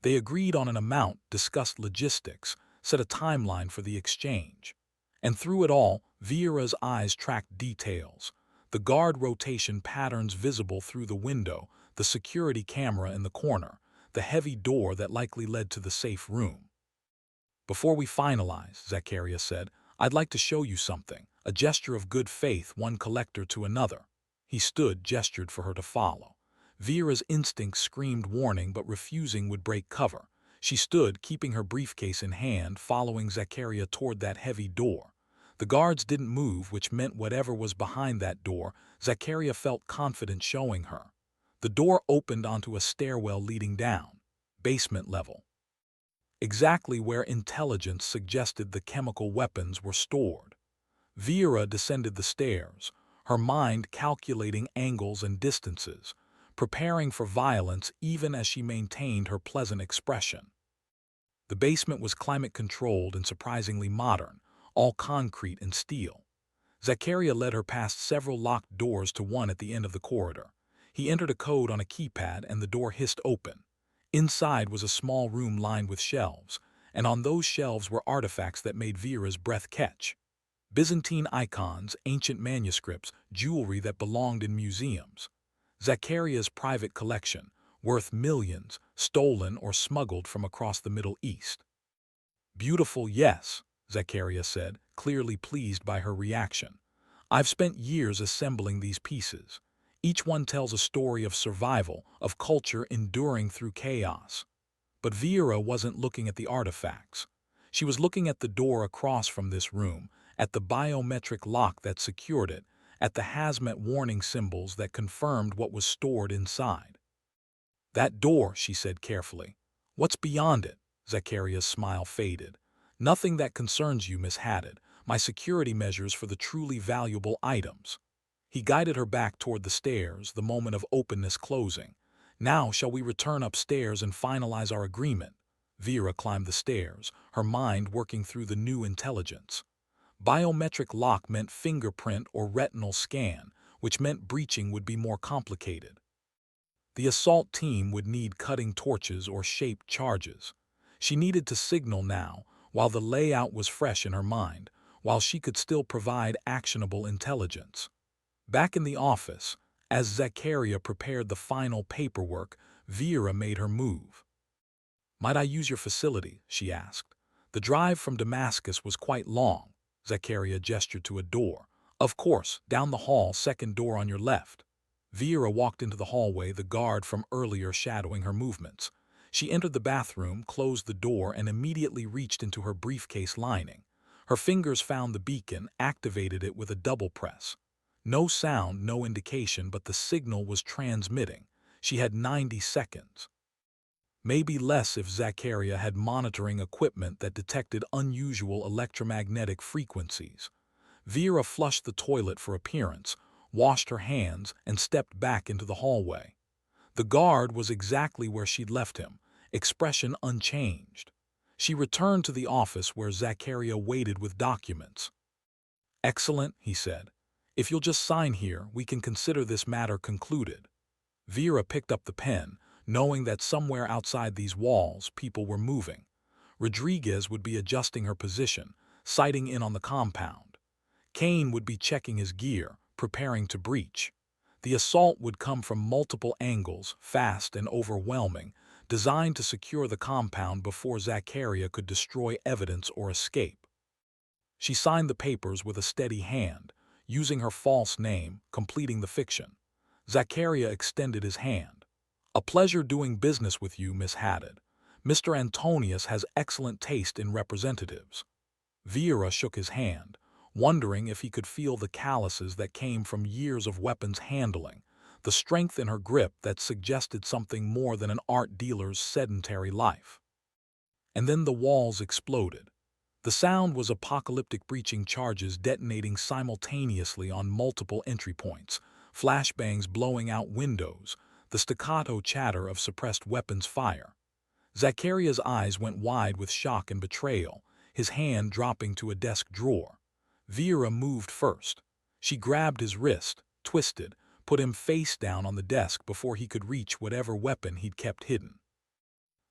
They agreed on an amount, discussed logistics, set a timeline for the exchange. And through it all, Vera's eyes tracked details. The guard rotation patterns visible through the window, the security camera in the corner, the heavy door that likely led to the safe room. Before we finalize, Zaccaria said, I'd like to show you something, a gesture of good faith, one collector to another. He stood, gestured for her to follow. Vera's instincts screamed warning, but refusing would break cover. She stood, keeping her briefcase in hand, following Zaccaria toward that heavy door. The guards didn't move, which meant whatever was behind that door, Zaccaria felt confident showing her. The door opened onto a stairwell leading down, basement level. Exactly where intelligence suggested the chemical weapons were stored. Vera descended the stairs, her mind calculating angles and distances, preparing for violence even as she maintained her pleasant expression. The basement was climate-controlled and surprisingly modern, all concrete and steel. Zaccaria led her past several locked doors to one at the end of the corridor. He entered a code on a keypad and the door hissed open. Inside was a small room lined with shelves, and on those shelves were artifacts that made Vera's breath catch. Byzantine icons, ancient manuscripts, jewelry that belonged in museums. Zaccaria's private collection, worth millions, stolen or smuggled from across the Middle East. Beautiful, yes, Zaccaria said, clearly pleased by her reaction. I've spent years assembling these pieces. Each one tells a story of survival, of culture enduring through chaos. But Vera wasn't looking at the artifacts. She was looking at the door across from this room, at the biometric lock that secured it, at the hazmat warning symbols that confirmed what was stored inside. That door, she said carefully. What's beyond it? Zaccaria's smile faded. Nothing that concerns you, Miss Haddad. My security measures for the truly valuable items. He guided her back toward the stairs, the moment of openness closing. Now shall we return upstairs and finalize our agreement? Vera climbed the stairs, her mind working through the new intelligence. Biometric lock meant fingerprint or retinal scan, which meant breaching would be more complicated. The assault team would need cutting torches or shaped charges. She needed to signal now, while the layout was fresh in her mind, while she could still provide actionable intelligence. Back in the office, as Zakaria prepared the final paperwork, Vera made her move. "Might I use your facility?" she asked. The drive from Damascus was quite long. Zakaria gestured to a door. "Of course, down the hall, second door on your left." Vera walked into the hallway, the guard from earlier shadowing her movements. She entered the bathroom, closed the door, and immediately reached into her briefcase lining. Her fingers found the beacon, activated it with a double press. No sound, no indication, but the signal was transmitting. She had 90 seconds. Maybe less if Zakaria had monitoring equipment that detected unusual electromagnetic frequencies. Vera flushed the toilet for appearance, washed her hands, and stepped back into the hallway. The guard was exactly where she'd left him, expression unchanged. She returned to the office where Zakaria waited with documents. "Excellent," he said. "If you'll just sign here, we can consider this matter concluded." Vera picked up the pen, knowing that somewhere outside these walls people were moving. Rodriguez would be adjusting her position, sighting in on the compound. Kane would be checking his gear, preparing to breach. The assault would come from multiple angles, fast and overwhelming, designed to secure the compound before Zakaria could destroy evidence or escape. She signed the papers with a steady hand, using her false name, completing the fiction. Zakaria extended his hand. "A pleasure doing business with you, Miss Haddad. Mr. Antonius has excellent taste in representatives." Vera shook his hand, wondering if he could feel the calluses that came from years of weapons handling, the strength in her grip that suggested something more than an art dealer's sedentary life. And then the walls exploded. The sound was apocalyptic, breaching charges detonating simultaneously on multiple entry points, flashbangs blowing out windows, the staccato chatter of suppressed weapons fire. Zakaria's eyes went wide with shock and betrayal, his hand dropping to a desk drawer. Vera moved first. She grabbed his wrist, twisted, put him face down on the desk before he could reach whatever weapon he'd kept hidden.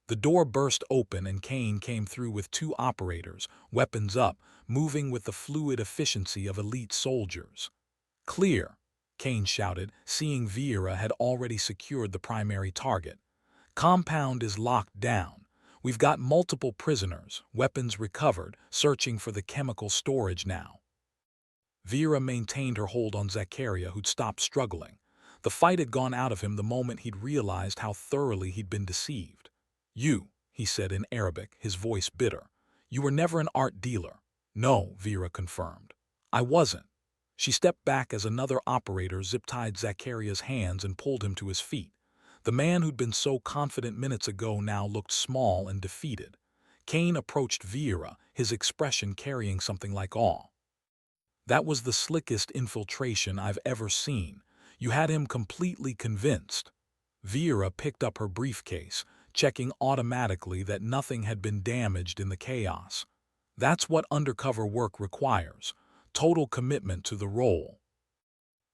The door burst open and Kane came through with two operators, weapons up, moving with the fluid efficiency of elite soldiers. "Clear," Kane shouted, seeing Vera had already secured the primary target. "Compound is locked down. We've got multiple prisoners, weapons recovered, searching for the chemical storage now." Vera maintained her hold on Zakaria, who'd stopped struggling. The fight had gone out of him the moment he'd realized how thoroughly he'd been deceived. "You," he said in Arabic, his voice bitter. "You were never an art dealer." "No," Vera confirmed. "I wasn't." She stepped back as another operator zip-tied Zakaria's hands and pulled him to his feet. The man who'd been so confident minutes ago now looked small and defeated. Kane approached Vera, his expression carrying something like awe. "That was the slickest infiltration I've ever seen. You had him completely convinced." Vera picked up her briefcase, checking automatically that nothing had been damaged in the chaos. That's what undercover work requires, total commitment to the role.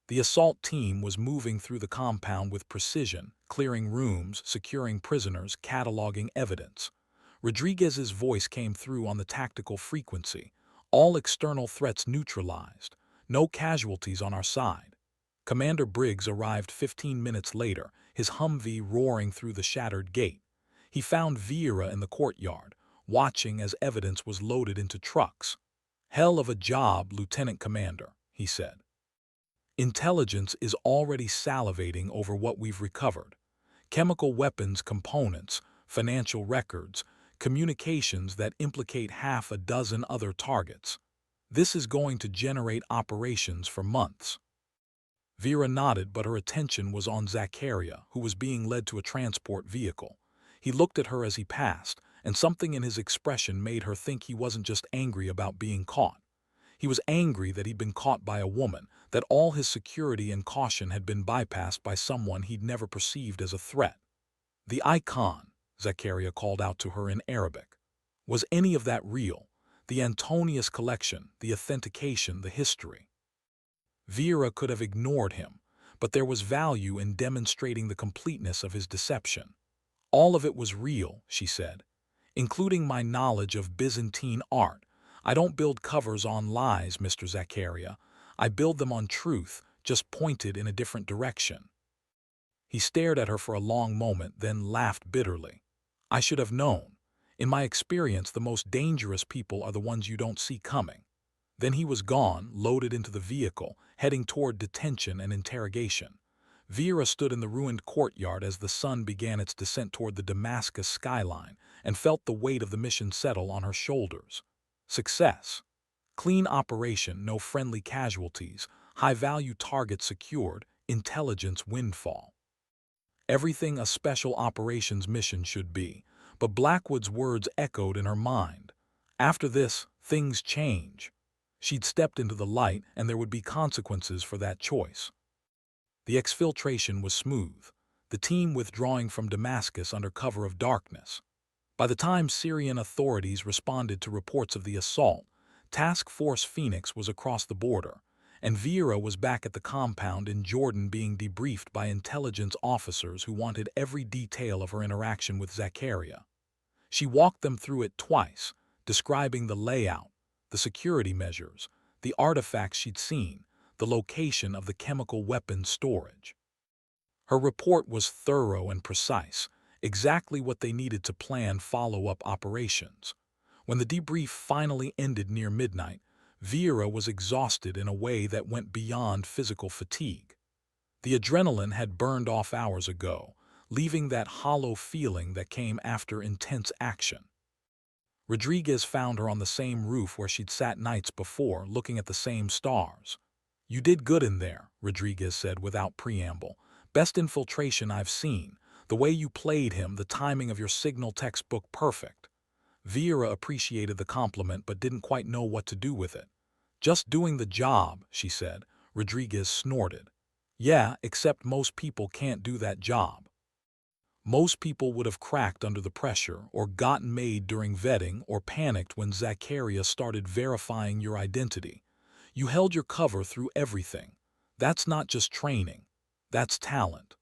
The assault team was moving through the compound with precision, clearing rooms, securing prisoners, cataloging evidence. Rodriguez's voice came through on the tactical frequency. "All external threats neutralized. No casualties on our side." Commander Briggs arrived 15 minutes later, his Humvee roaring through the shattered gate. He found Vera in the courtyard, watching as evidence was loaded into trucks. "Hell of a job, Lieutenant Commander," he said. "Intelligence is already salivating over what we've recovered. Chemical weapons components, financial records, communications that implicate half a dozen other targets. This is going to generate operations for months." Vera nodded, but her attention was on Zakaria, who was being led to a transport vehicle. He looked at her as he passed, and something in his expression made her think he wasn't just angry about being caught. He was angry that he'd been caught by a woman, that all his security and caution had been bypassed by someone he'd never perceived as a threat. "The icon," Zakaria called out to her in Arabic. "Was any of that real? The Antonius collection, the authentication, the history?" Vera could have ignored him, but there was value in demonstrating the completeness of his deception. "All of it was real," she said. including my knowledge of Byzantine art. I don't build covers on lies, Mr. Zaccaria. I build them on truth, just pointed in a different direction. He stared at her for a long moment, then laughed bitterly. I should have known. In my experience, the most dangerous people are the ones you don't see coming. Then he was gone, loaded into the vehicle, heading toward detention and interrogation. Vera stood in the ruined courtyard as the sun began its descent toward the Damascus skyline and felt the weight of the mission settle on her shoulders. Success. Clean operation, no friendly casualties, high-value targets secured, intelligence windfall. Everything a special operations mission should be, but Blackwood's words echoed in her mind. After this, things change. She'd stepped into the light, and there would be consequences for that choice. The exfiltration was smooth, the team withdrawing from Damascus under cover of darkness. By the time Syrian authorities responded to reports of the assault, Task Force Phoenix was across the border, and Vera was back at the compound in Jordan being debriefed by intelligence officers who wanted every detail of her interaction with Zaccaria. She walked them through it twice, describing the layout, the security measures, the artifacts she'd seen, the location of the chemical weapons storage. Her report was thorough and precise, exactly what they needed to plan follow-up operations. When the debrief finally ended near midnight, Vera was exhausted in a way that went beyond physical fatigue. The adrenaline had burned off hours ago, leaving that hollow feeling that came after intense action. Rodriguez found her on the same roof where she'd sat nights before, looking at the same stars. "You did good in there," Rodriguez said without preamble. "Best infiltration I've seen. The way you played him, the timing of your signal textbook perfect." Vera appreciated the compliment but didn't quite know what to do with it. "Just doing the job," she said. Rodriguez snorted. "Yeah, except most people can't do that job. Most people would have cracked under the pressure, or gotten made during vetting, or panicked when Zaccaria started verifying your identity. You held your cover through everything. That's not just training. That's talent."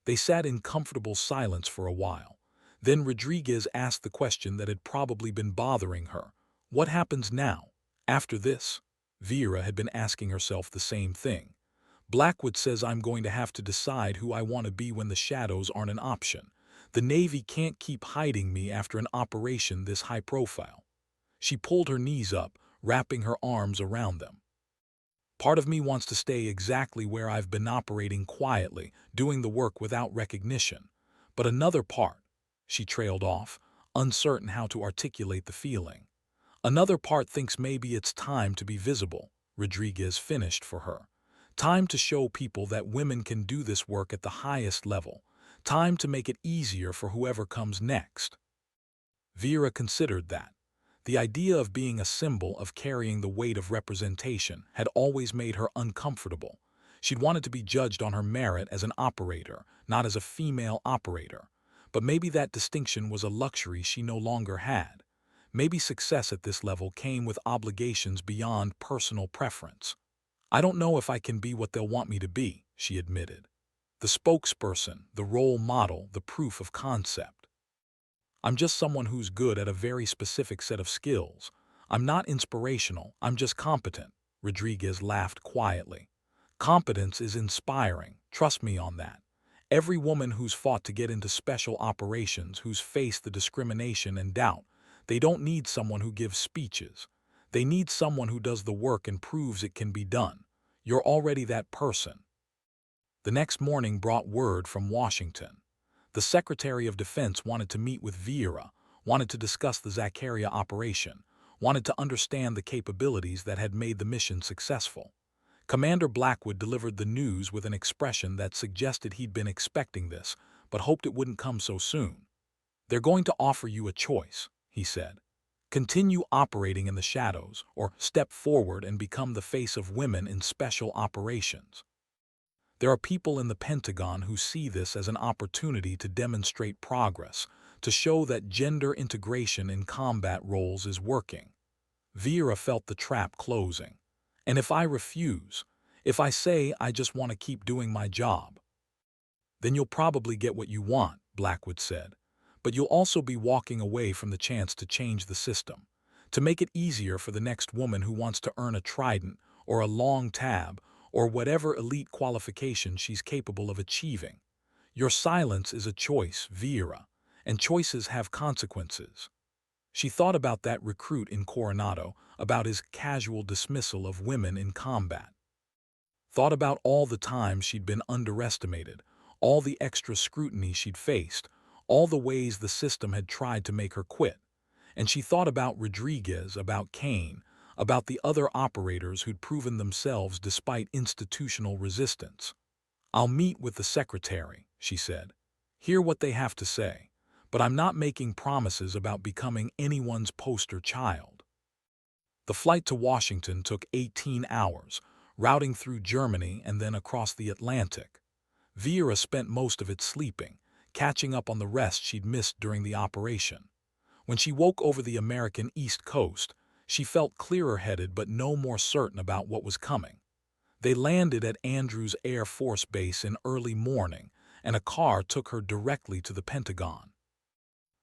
They sat in comfortable silence for a while. Then Rodriguez asked the question that had probably been bothering her. "What happens now? After this?" Vera had been asking herself the same thing. "Blackwood says I'm going to have to decide who I want to be when the shadows aren't an option. The Navy can't keep hiding me after an operation this high profile." She pulled her knees up, wrapping her arms around them. "Part of me wants to stay exactly where I've been operating quietly, doing the work without recognition. But another part," she trailed off, uncertain how to articulate the feeling. "Another part thinks maybe it's time to be visible," Rodriguez finished for her. "Time to show people that women can do this work at the highest level. Time to make it easier for whoever comes next." Vera considered that. The idea of being a symbol, of carrying the weight of representation, had always made her uncomfortable. She'd wanted to be judged on her merit as an operator, not as a female operator. But maybe that distinction was a luxury she no longer had. Maybe success at this level came with obligations beyond personal preference. "I don't know if I can be what they'll want me to be," she admitted. "The spokesperson, the role model, the proof of concept. I'm just someone who's good at a very specific set of skills. I'm not inspirational, I'm just competent." Rodriguez laughed quietly. "Competence is inspiring, trust me on that. Every woman who's fought to get into special operations, who's faced the discrimination and doubt, they don't need someone who gives speeches. They need someone who does the work and proves it can be done. You're already that person." The next morning brought word from Washington. The Secretary of Defense wanted to meet with Vera, wanted to discuss the Zaccaria operation, wanted to understand the capabilities that had made the mission successful. Commander Blackwood delivered the news with an expression that suggested he'd been expecting this, but hoped it wouldn't come so soon. "They're going to offer you a choice," he said. "Continue operating in the shadows, or step forward and become the face of women in special operations." There are people in the Pentagon who see this as an opportunity to demonstrate progress, to show that gender integration in combat roles is working. Vera felt the trap closing. "And if I refuse, if I say I just want to keep doing my job?" "Then you'll probably get what you want," Blackwood said. but you'll also be walking away from the chance to change the system, to make it easier for the next woman who wants to earn a trident or a long tab or whatever elite qualification she's capable of achieving. Your silence is a choice, Vera, and choices have consequences. She thought about that recruit in Coronado, about his casual dismissal of women in combat. Thought about all the times she'd been underestimated, all the extra scrutiny she'd faced, all the ways the system had tried to make her quit. And she thought about Rodriguez, about Kane, about the other operators who'd proven themselves despite institutional resistance. "I'll meet with the secretary," she said. "Hear what they have to say. But I'm not making promises about becoming anyone's poster child." The flight to Washington took 18 hours, routing through Germany and then across the Atlantic. Vera spent most of it sleeping, catching up on the rest she'd missed during the operation. When she woke over the American East Coast, she felt clearer-headed but no more certain about what was coming. They landed at Andrews Air Force Base in early morning, and a car took her directly to the Pentagon.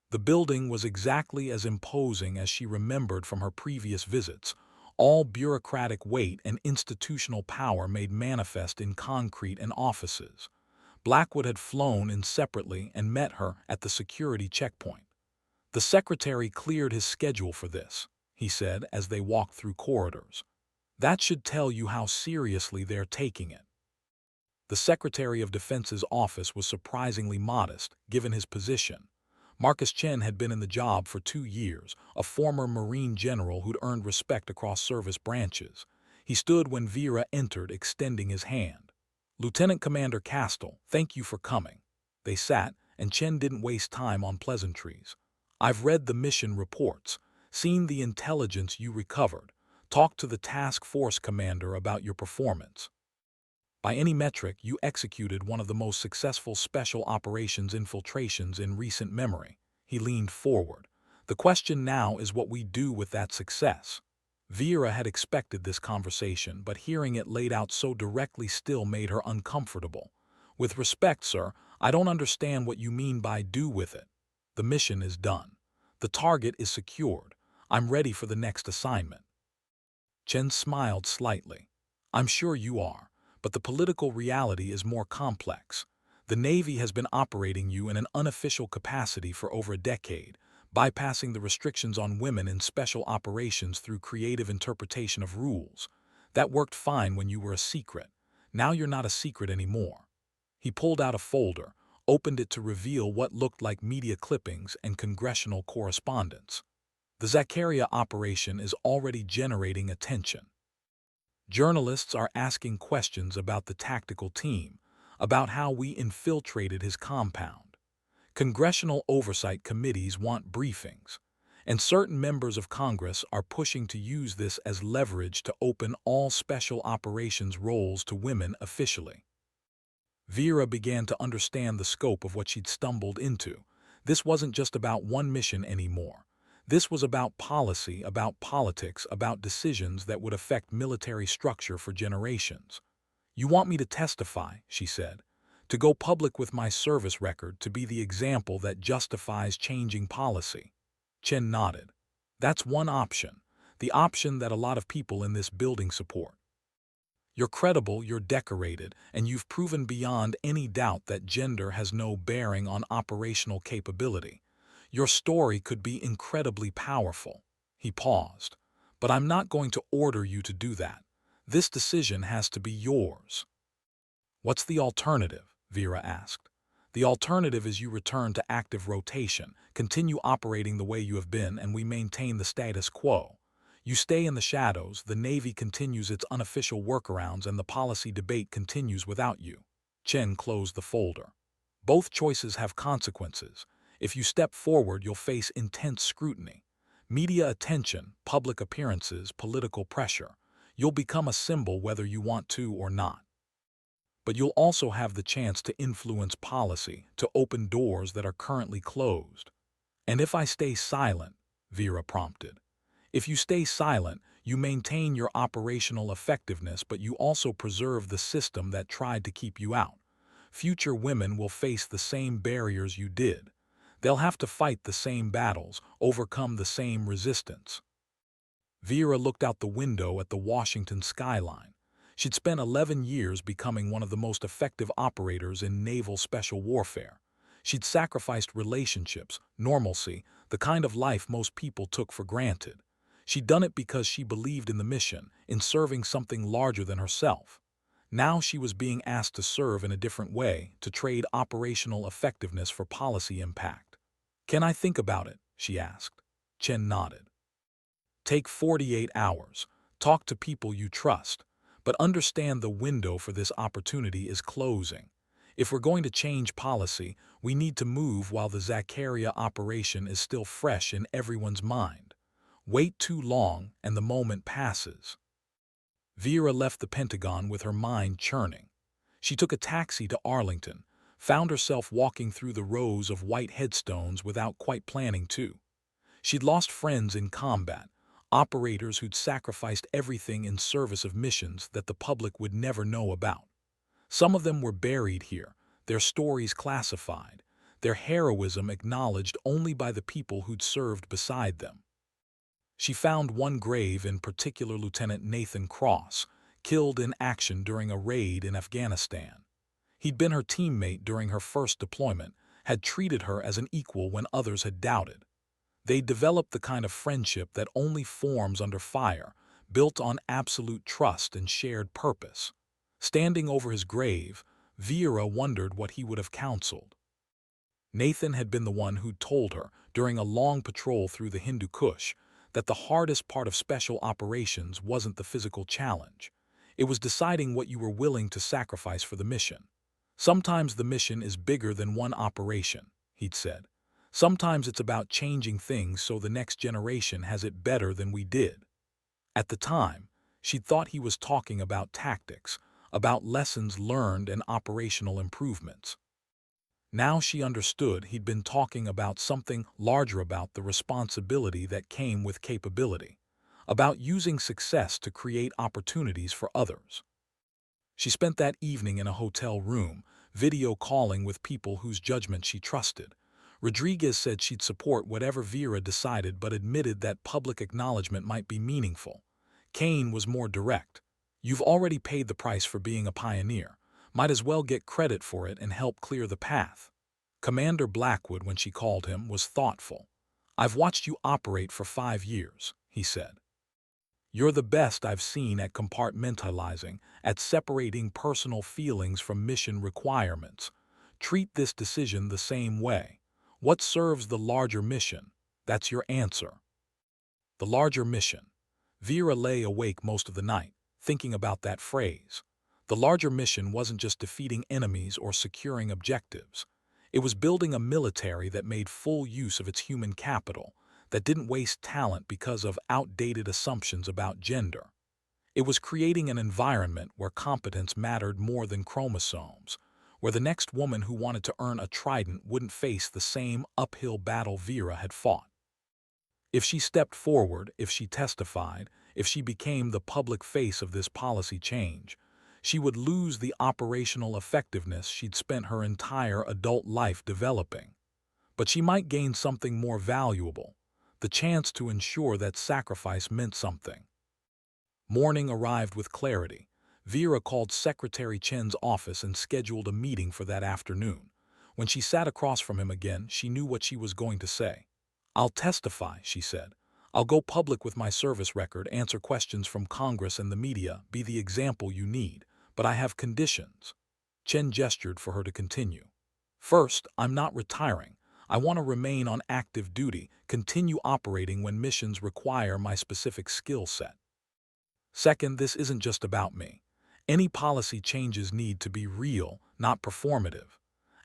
The building was exactly as imposing as she remembered from her previous visits, all bureaucratic weight and institutional power made manifest in concrete and offices. Blackwood had flown in separately and met her at the security checkpoint. "The secretary cleared his schedule for this," he said as they walked through corridors. "That should tell you how seriously they're taking it." The Secretary of Defense's office was surprisingly modest, given his position. Marcus Chen had been in the job for 2 years, a former Marine general who'd earned respect across service branches. He stood when Vera entered, extending his hand. "Lieutenant Commander Castell, thank you for coming." They sat, and Chen didn't waste time on pleasantries. "I've read the mission reports, seen the intelligence you recovered, talked to the task force commander about your performance. By any metric, you executed one of the most successful special operations infiltrations in recent memory." He leaned forward. "The question now is what we do with that success." Vera had expected this conversation, but hearing it laid out so directly still made her uncomfortable. "With respect, sir, I don't understand what you mean by do with it. The mission is done. The target is secured. I'm ready for the next assignment." Chen smiled slightly. "I'm sure you are. But the political reality is more complex. The Navy has been operating you in an unofficial capacity for over a decade, bypassing the restrictions on women in special operations through creative interpretation of rules. That worked fine when you were a secret. Now you're not a secret anymore." He pulled out a folder, opened it to reveal what looked like media clippings and congressional correspondence. "The Zakaria operation is already generating attention. Journalists are asking questions about the tactical team, about how we infiltrated his compound. Congressional oversight committees want briefings, and certain members of Congress are pushing to use this as leverage to open all special operations roles to women officially." Vera began to understand the scope of what she'd stumbled into. This wasn't just about one mission anymore. This was about policy, about politics, about decisions that would affect military structure for generations. "You want me to testify," she said, "to go public with my service record, to be the example that justifies changing policy." Chen nodded. "That's one option, the option that a lot of people in this building support. You're credible, you're decorated, and you've proven beyond any doubt that gender has no bearing on operational capability. Your story could be incredibly powerful." He paused. "But I'm not going to order you to do that. This decision has to be yours." "What's the alternative?" Vera asked. "The alternative is you return to active rotation, continue operating the way you have been, and we maintain the status quo. You stay in the shadows, the Navy continues its unofficial workarounds, and the policy debate continues without you." Chen closed the folder. "Both choices have consequences. If you step forward, you'll face intense scrutiny. Media attention, public appearances, political pressure. You'll become a symbol whether you want to or not. But you'll also have the chance to influence policy, to open doors that are currently closed." "And if I stay silent?" Vera prompted. "If you stay silent, you maintain your operational effectiveness, but you also preserve the system that tried to keep you out. Future women will face the same barriers you did. They'll have to fight the same battles, overcome the same resistance. Vera looked out the window at the Washington skyline. She'd spent 11 years becoming one of the most effective operators in naval special warfare. She'd sacrificed relationships, normalcy, the kind of life most people took for granted. She'd done it because she believed in the mission, in serving something larger than herself. Now she was being asked to serve in a different way, to trade operational effectiveness for policy impact. "Can I think about it?" she asked. Chen nodded. "Take 48 hours. Talk to people you trust. But understand the window for this opportunity is closing. If we're going to change policy, we need to move while the Zakaria operation is still fresh in everyone's mind. Wait too long and the moment passes." Vera left the Pentagon with her mind churning. She took a taxi to Arlington, found herself walking through the rows of white headstones without quite planning to. She'd lost friends in combat, operators who'd sacrificed everything in service of missions that the public would never know about. Some of them were buried here, their stories classified, their heroism acknowledged only by the people who'd served beside them. She found one grave in particular: Lieutenant Nathan Cross, killed in action during a raid in Afghanistan. He'd been her teammate during her first deployment, had treated her as an equal when others had doubted. They developed the kind of friendship that only forms under fire, built on absolute trust and shared purpose. Standing over his grave, Vera wondered what he would have counseled. Nathan had been the one who'd told her, during a long patrol through the Hindu Kush, that the hardest part of special operations wasn't the physical challenge. It was deciding what you were willing to sacrifice for the mission. "Sometimes the mission is bigger than one operation," he'd said. "Sometimes it's about changing things so the next generation has it better than we did." At the time, she'd thought he was talking about tactics, about lessons learned and operational improvements. Now she understood he'd been talking about something larger, about the responsibility that came with capability, about using success to create opportunities for others. She spent that evening in a hotel room, video calling with people whose judgment she trusted. Rodriguez said she'd support whatever Vera decided, but admitted that public acknowledgement might be meaningful. Kane was more direct. "You've already paid the price for being a pioneer. Might as well get credit for it and help clear the path." Commander Blackwood, when she called him, was thoughtful. "I've watched you operate for 5 years," he said. "You're the best I've seen at compartmentalizing, at separating personal feelings from mission requirements. Treat this decision the same way. What serves the larger mission? That's your answer." The larger mission. Vera lay awake most of the night, thinking about that phrase. The larger mission wasn't just defeating enemies or securing objectives. It was building a military that made full use of its human capital, that didn't waste talent because of outdated assumptions about gender. It was creating an environment where competence mattered more than chromosomes, where the next woman who wanted to earn a trident wouldn't face the same uphill battle Vera had fought. If she stepped forward, if she testified, if she became the public face of this policy change, she would lose the operational effectiveness she'd spent her entire adult life developing. But she might gain something more valuable, the chance to ensure that sacrifice meant something. Morning arrived with clarity. Vera called Secretary Chen's office and scheduled a meeting for that afternoon. When she sat across from him again, she knew what she was going to say. "I'll testify," she said. "I'll go public with my service record, answer questions from Congress and the media, be the example you need. But I have conditions." Chen gestured for her to continue. "First, I'm not retiring. I want to remain on active duty, continue operating when missions require my specific skill set. Second, this isn't just about me. Any policy changes need to be real, not performative.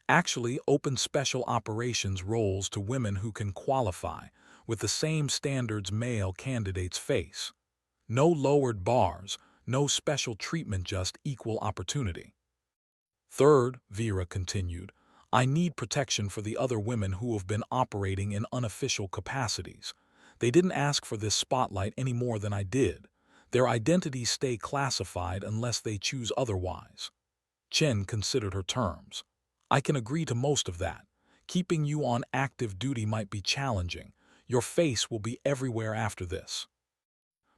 Actually open special operations roles to women who can qualify, with the same standards male candidates face. No lowered bars, no special treatment, just equal opportunity. Third," Vera continued, "I need protection for the other women who have been operating in unofficial capacities. They didn't ask for this spotlight any more than I did. Their identities stay classified unless they choose otherwise." Chen considered her terms. "I can agree to most of that. Keeping you on active duty might be challenging. Your face will be everywhere after this.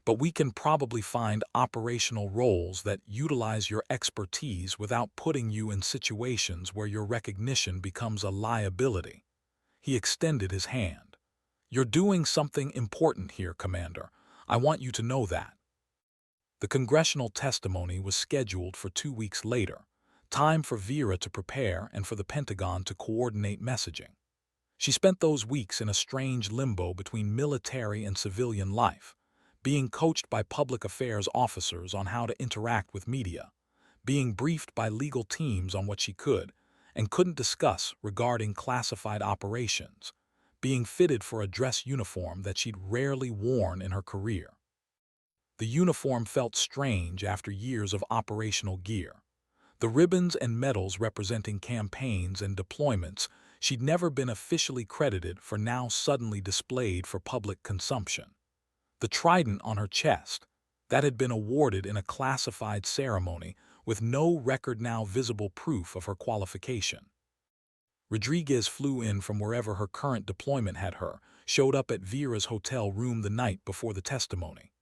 But we can probably find operational roles that utilize your expertise without putting you in situations where your recognition becomes a liability." He extended his hand. "You're doing something important here, Commander. I want you to know that." The congressional testimony was scheduled for 2 weeks later, time for Vera to prepare and for the Pentagon to coordinate messaging. She spent those weeks in a strange limbo between military and civilian life, being coached by public affairs officers on how to interact with media, being briefed by legal teams on what she could and couldn't discuss regarding classified operations, being fitted for a dress uniform that she'd rarely worn in her career. The uniform felt strange after years of operational gear. The ribbons and medals representing campaigns and deployments she'd never been officially credited for now suddenly displayed for public consumption. The trident on her chest, that had been awarded in a classified ceremony with no record now visible proof of her qualification. Rodriguez flew in from wherever her current deployment had her, showed up at Vera's hotel room the night before the testimony.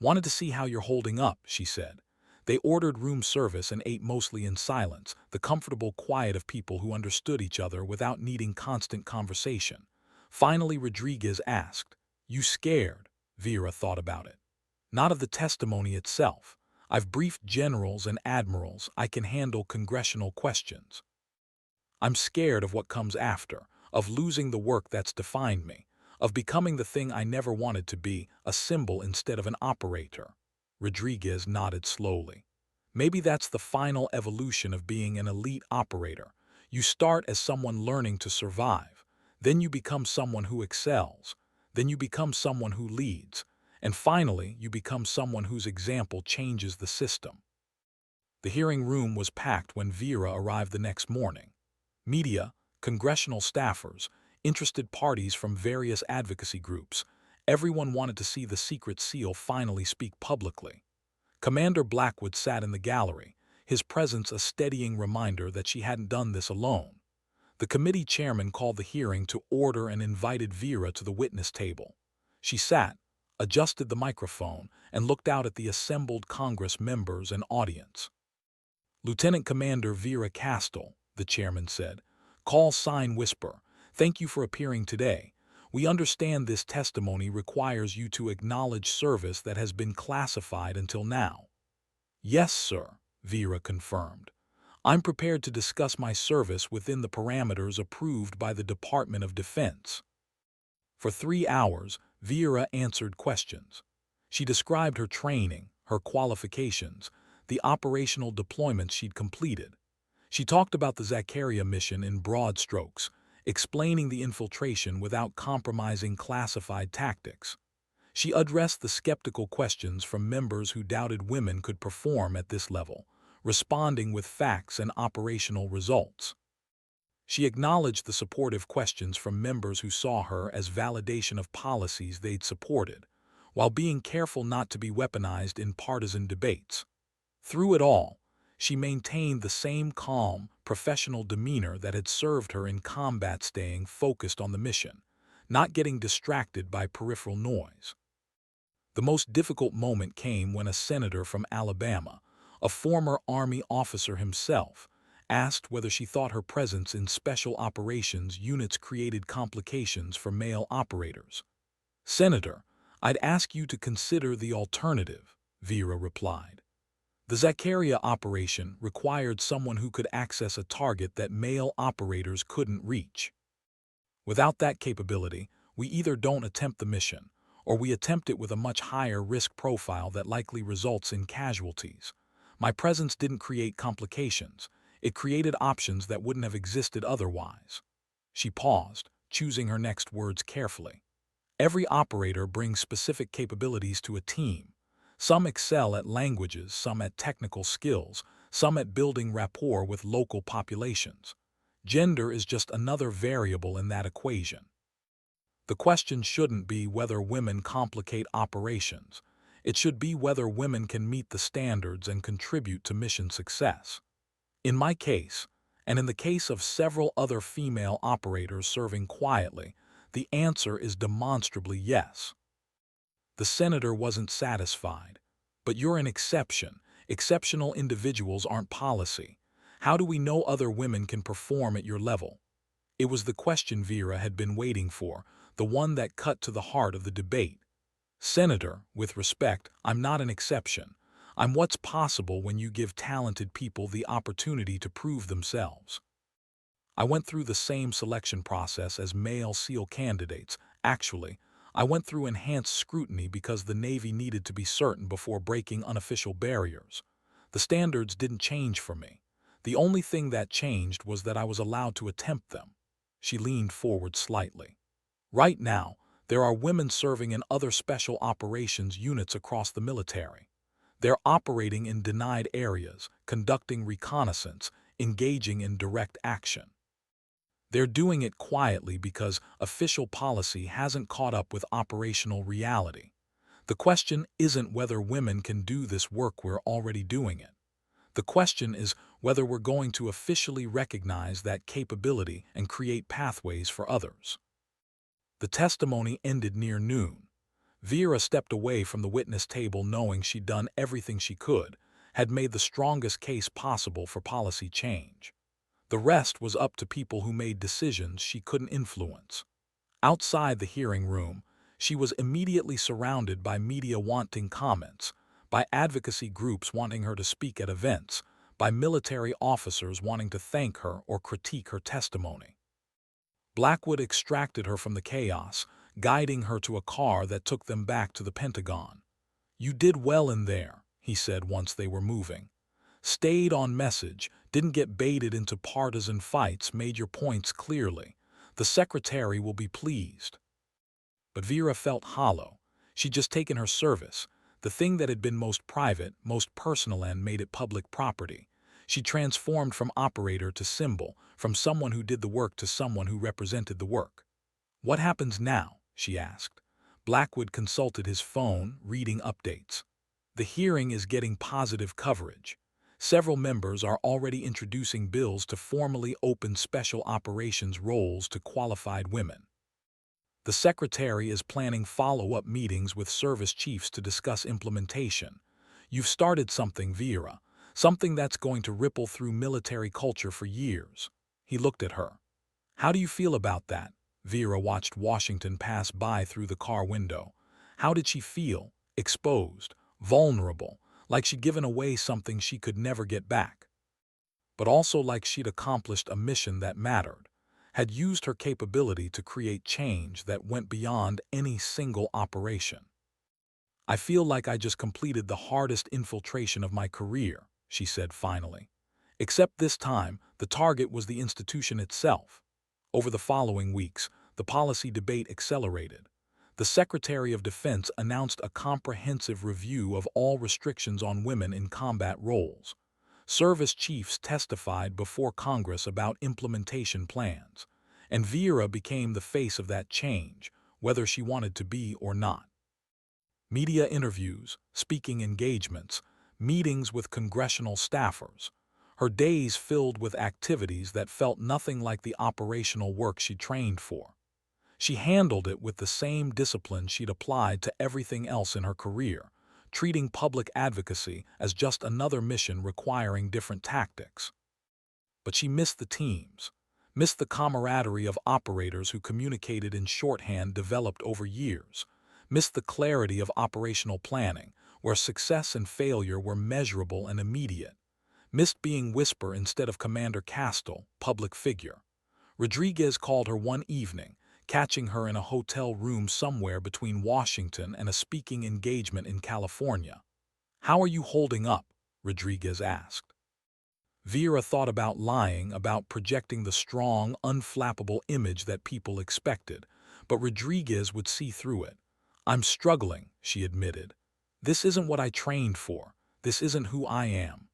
"Wanted to see how you're holding up," she said. They ordered room service and ate mostly in silence, the comfortable quiet of people who understood each other without needing constant conversation. Finally, Rodriguez asked, "You scared?" Vera thought about it. "Not of the testimony itself. I've briefed generals and admirals. I can handle congressional questions. I'm scared of what comes after, of losing the work that's defined me, of becoming the thing I never wanted to be, a symbol instead of an operator." Rodriguez nodded slowly. "Maybe that's the final evolution of being an elite operator. You start as someone learning to survive, then you become someone who excels, then you become someone who leads, and finally you become someone whose example changes the system." The hearing room was packed when Vera arrived the next morning. Media, congressional staffers, interested parties from various advocacy groups, everyone wanted to see the secret SEAL finally speak publicly. Commander Blackwood sat in the gallery, his presence a steadying reminder that she hadn't done this alone. The committee chairman called the hearing to order and invited Vera to the witness table. She sat, adjusted the microphone, and looked out at the assembled Congress members and audience. "Lieutenant Commander Vera Castell," the chairman said, "call sign whisper. Thank you for appearing today. We understand this testimony requires you to acknowledge service that has been classified until now." "Yes, sir," Vera confirmed. "I'm prepared to discuss my service within the parameters approved by the Department of Defense." For 3 hours, Vera answered questions. She described her training, her qualifications, the operational deployments she'd completed. She talked about the Zakaria mission in broad strokes, explaining the infiltration without compromising classified tactics. She addressed the skeptical questions from members who doubted women could perform at this level, responding with facts and operational results. She acknowledged the supportive questions from members who saw her as validation of policies they'd supported, while being careful not to be weaponized in partisan debates. Through it all, she maintained the same calm, professional demeanor that had served her in combat, staying focused on the mission, not getting distracted by peripheral noise. The most difficult moment came when a senator from Alabama, a former Army officer himself, asked whether she thought her presence in special operations units created complications for male operators. "Senator, I'd ask you to consider the alternative," Vera replied. "The Zakaria operation required someone who could access a target that male operators couldn't reach. Without that capability, we either don't attempt the mission, or we attempt it with a much higher risk profile that likely results in casualties. My presence didn't create complications. It created options that wouldn't have existed otherwise." She paused, choosing her next words carefully. "Every operator brings specific capabilities to a team. Some excel at languages, some at technical skills, some at building rapport with local populations. Gender is just another variable in that equation. The question shouldn't be whether women complicate operations. It should be whether women can meet the standards and contribute to mission success. In my case, And in the case of several other female operators serving quietly, the answer is demonstrably yes. The senator wasn't satisfied. But you're an exception. Exceptional individuals aren't policy. How do we know other women can perform at your level? It was the question Vera had been waiting for, the one that cut to the heart of the debate. Senator, with respect, I'm not an exception. I'm what's possible when you give talented people the opportunity to prove themselves. I went through the same selection process as male SEAL candidates. Actually, I went through enhanced scrutiny because the Navy needed to be certain before breaking unofficial barriers. The standards didn't change for me. The only thing that changed was that I was allowed to attempt them. She leaned forward slightly. Right now, there are women serving in other special operations units across the military. They're operating in denied areas, conducting reconnaissance, engaging in direct action. They're doing it quietly because official policy hasn't caught up with operational reality. The question isn't whether women can do this work, we're already doing it. The question is whether we're going to officially recognize that capability and create pathways for others. The testimony ended near noon. Vera stepped away from the witness table knowing she'd done everything she could, had made the strongest case possible for policy change. The rest was up to people who made decisions she couldn't influence. Outside the hearing room, she was immediately surrounded by media wanting comments, by advocacy groups wanting her to speak at events, by military officers wanting to thank her or critique her testimony. Blackwood extracted her from the chaos, guiding her to a car that took them back to the Pentagon. "You did well in there," he said once they were moving. "Stayed on message, didn't get baited into partisan fights, made your points clearly. The secretary will be pleased." But Vera felt hollow. She'd just taken her service, the thing that had been most private, most personal, and made it public property. She transformed from operator to symbol, from someone who did the work to someone who represented the work. "What happens now?" she asked. Blackwood consulted his phone, reading updates. "The hearing is getting positive coverage. Several members are already introducing bills to formally open special operations roles to qualified women. The Secretary is planning follow-up meetings with service chiefs to discuss implementation. You've started something, Vera, something that's going to ripple through military culture for years." He looked at her. "How do you feel about that?" Vera watched Washington pass by through the car window. How did she feel? Exposed, vulnerable, like she'd given away something she could never get back. But also like she'd accomplished a mission that mattered, had used her capability to create change that went beyond any single operation. "I feel like I just completed the hardest infiltration of my career," she said finally. Except this time, the target was the institution itself. Over the following weeks, the policy debate accelerated. The Secretary of Defense announced a comprehensive review of all restrictions on women in combat roles. Service chiefs testified before Congress about implementation plans, and Vera became the face of that change, whether she wanted to be or not. Media interviews, speaking engagements, meetings with congressional staffers. Her days filled with activities that felt nothing like the operational work she trained for. She handled it with the same discipline she'd applied to everything else in her career, treating public advocacy as just another mission requiring different tactics. But she missed the teams, missed the camaraderie of operators who communicated in shorthand developed over years, missed the clarity of operational planning, where success and failure were measurable and immediate, missed being whisper instead of Commander Castile, public figure. Rodriguez called her one evening, catching her in a hotel room somewhere between Washington and a speaking engagement in California. "How are you holding up?" Rodriguez asked. Vera thought about lying, about projecting the strong, unflappable image that people expected, but Rodriguez would see through it. "I'm struggling," she admitted. "This isn't what I trained for. This isn't who I am."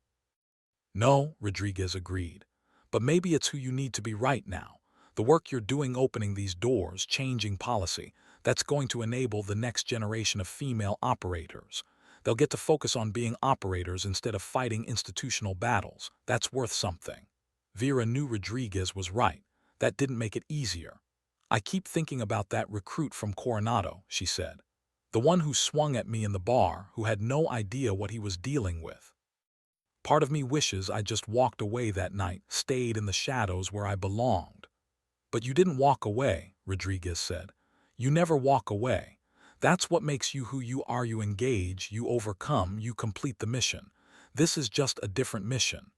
"No," Rodriguez agreed. "But maybe it's who you need to be right now. The work you're doing opening these doors, changing policy, that's going to enable the next generation of female operators. They'll get to focus on being operators instead of fighting institutional battles. That's worth something." Vera knew Rodriguez was right. That didn't make it easier. I keep thinking about that recruit from Coronado, she said. The one who swung at me in the bar, who had no idea what he was dealing with. Part of me wishes I just walked away that night, stayed in the shadows where I belonged. But you didn't walk away, Rodriguez said. You never walk away. That's what makes you who you are. You engage, you overcome, you complete the mission. This is just a different mission.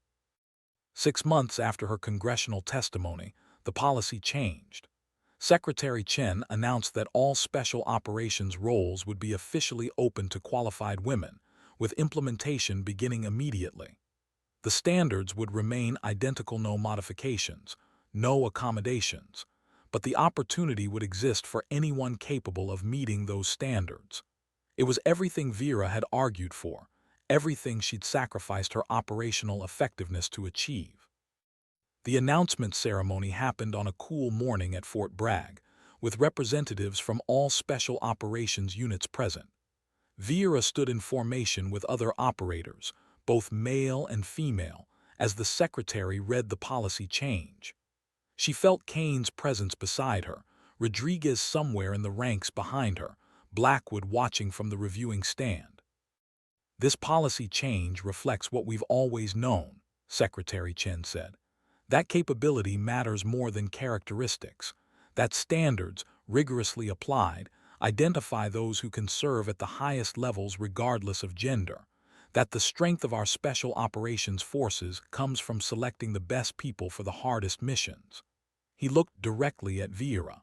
6 months after her congressional testimony, the policy changed. Secretary Chen announced that all special operations roles would be officially open to qualified women, with implementation beginning immediately. The standards would remain identical, no modifications, no accommodations, but the opportunity would exist for anyone capable of meeting those standards. It was everything Vera had argued for, everything she'd sacrificed her operational effectiveness to achieve. The announcement ceremony happened on a cool morning at Fort Bragg, with representatives from all special operations units present. Vera stood in formation with other operators, both male and female, as the secretary read the policy change. She felt Kane's presence beside her, Rodriguez somewhere in the ranks behind her, Blackwood watching from the reviewing stand. This policy change reflects what we've always known, Secretary Chen said. That capability matters more than characteristics. That standards, rigorously applied, identify those who can serve at the highest levels regardless of gender. That the strength of our special operations forces comes from selecting the best people for the hardest missions. He looked directly at Vera.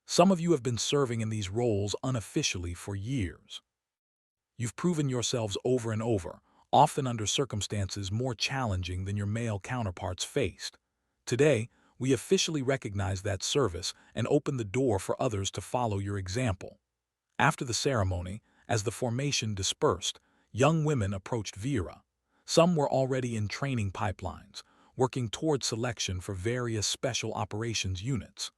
Some of you have been serving in these roles unofficially for years. You've proven yourselves over and over, often under circumstances more challenging than your male counterparts faced. Today, we officially recognize that service and open the door for others to follow your example. After the ceremony, as the formation dispersed, young women approached Vera. Some were already in training pipelines, working toward selection for various special operations units.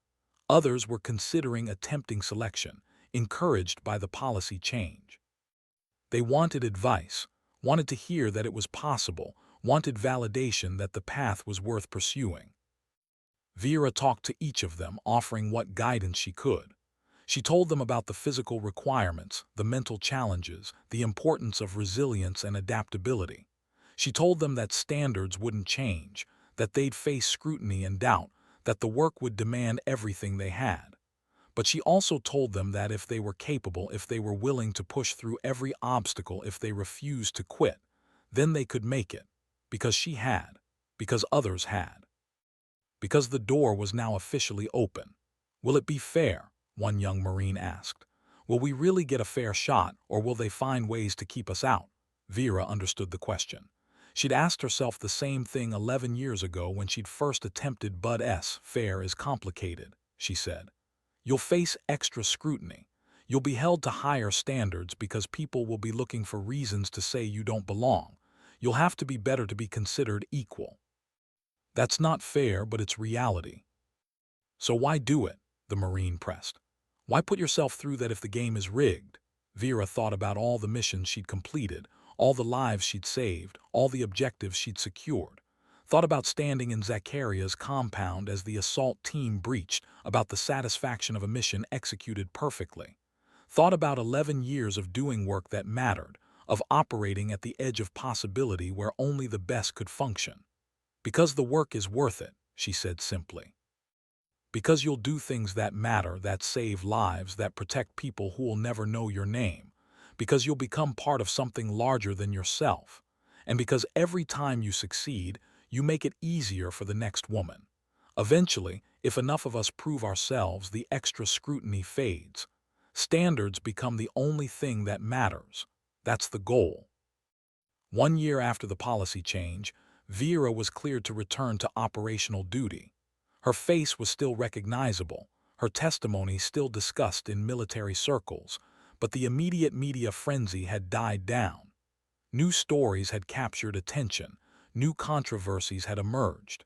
Others were considering attempting selection, encouraged by the policy change. They wanted advice, wanted to hear that it was possible, wanted validation that the path was worth pursuing. Vera talked to each of them, offering what guidance she could. She told them about the physical requirements, the mental challenges, the importance of resilience and adaptability. She told them that standards wouldn't change, that they'd face scrutiny and doubt, that the work would demand everything they had. But she also told them that if they were capable, if they were willing to push through every obstacle, if they refused to quit, then they could make it. Because she had. Because others had. Because the door was now officially open. Will it be fair? One young Marine asked. Will we really get a fair shot, or will they find ways to keep us out? Vera understood the question. She'd asked herself the same thing 11 years ago when she'd first attempted Bud S. Fair is complicated, she said. You'll face extra scrutiny. You'll be held to higher standards because people will be looking for reasons to say you don't belong. You'll have to be better to be considered equal. That's not fair, but it's reality. So why do it? The Marine pressed. Why put yourself through that if the game is rigged? Vera thought about all the missions she'd completed, all the lives she'd saved, all the objectives she'd secured. Thought about standing in Zacaria's compound as the assault team breached, about the satisfaction of a mission executed perfectly. Thought about 11 years of doing work that mattered, of operating at the edge of possibility where only the best could function. Because the work is worth it, she said simply. Because you'll do things that matter, that save lives, that protect people who will never know your name. Because you'll become part of something larger than yourself. And because every time you succeed, you make it easier for the next woman. Eventually, if enough of us prove ourselves, the extra scrutiny fades. Standards become the only thing that matters. That's the goal. 1 year after the policy change, Vera was cleared to return to operational duty. Her face was still recognizable, her testimony still discussed in military circles, but the immediate media frenzy had died down. New stories had captured attention, new controversies had emerged.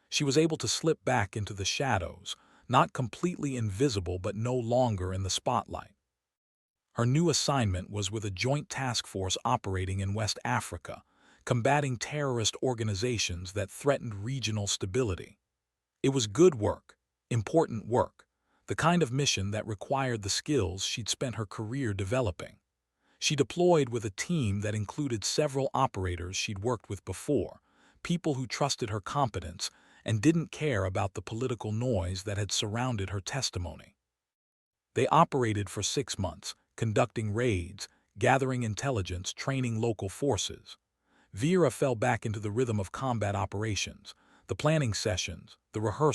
She was able to slip back into the shadows, not completely invisible but no longer in the spotlight. Her new assignment was with a joint task force operating in West Africa, combating terrorist organizations that threatened regional stability. It was good work, important work, the kind of mission that required the skills she'd spent her career developing. She deployed with a team that included several operators she'd worked with before, people who trusted her competence and didn't care about the political noise that had surrounded her testimony. They operated for 6 months, conducting raids, gathering intelligence, training local forces. Vera fell back into the rhythm of combat operations, the planning sessions, the rehearsals.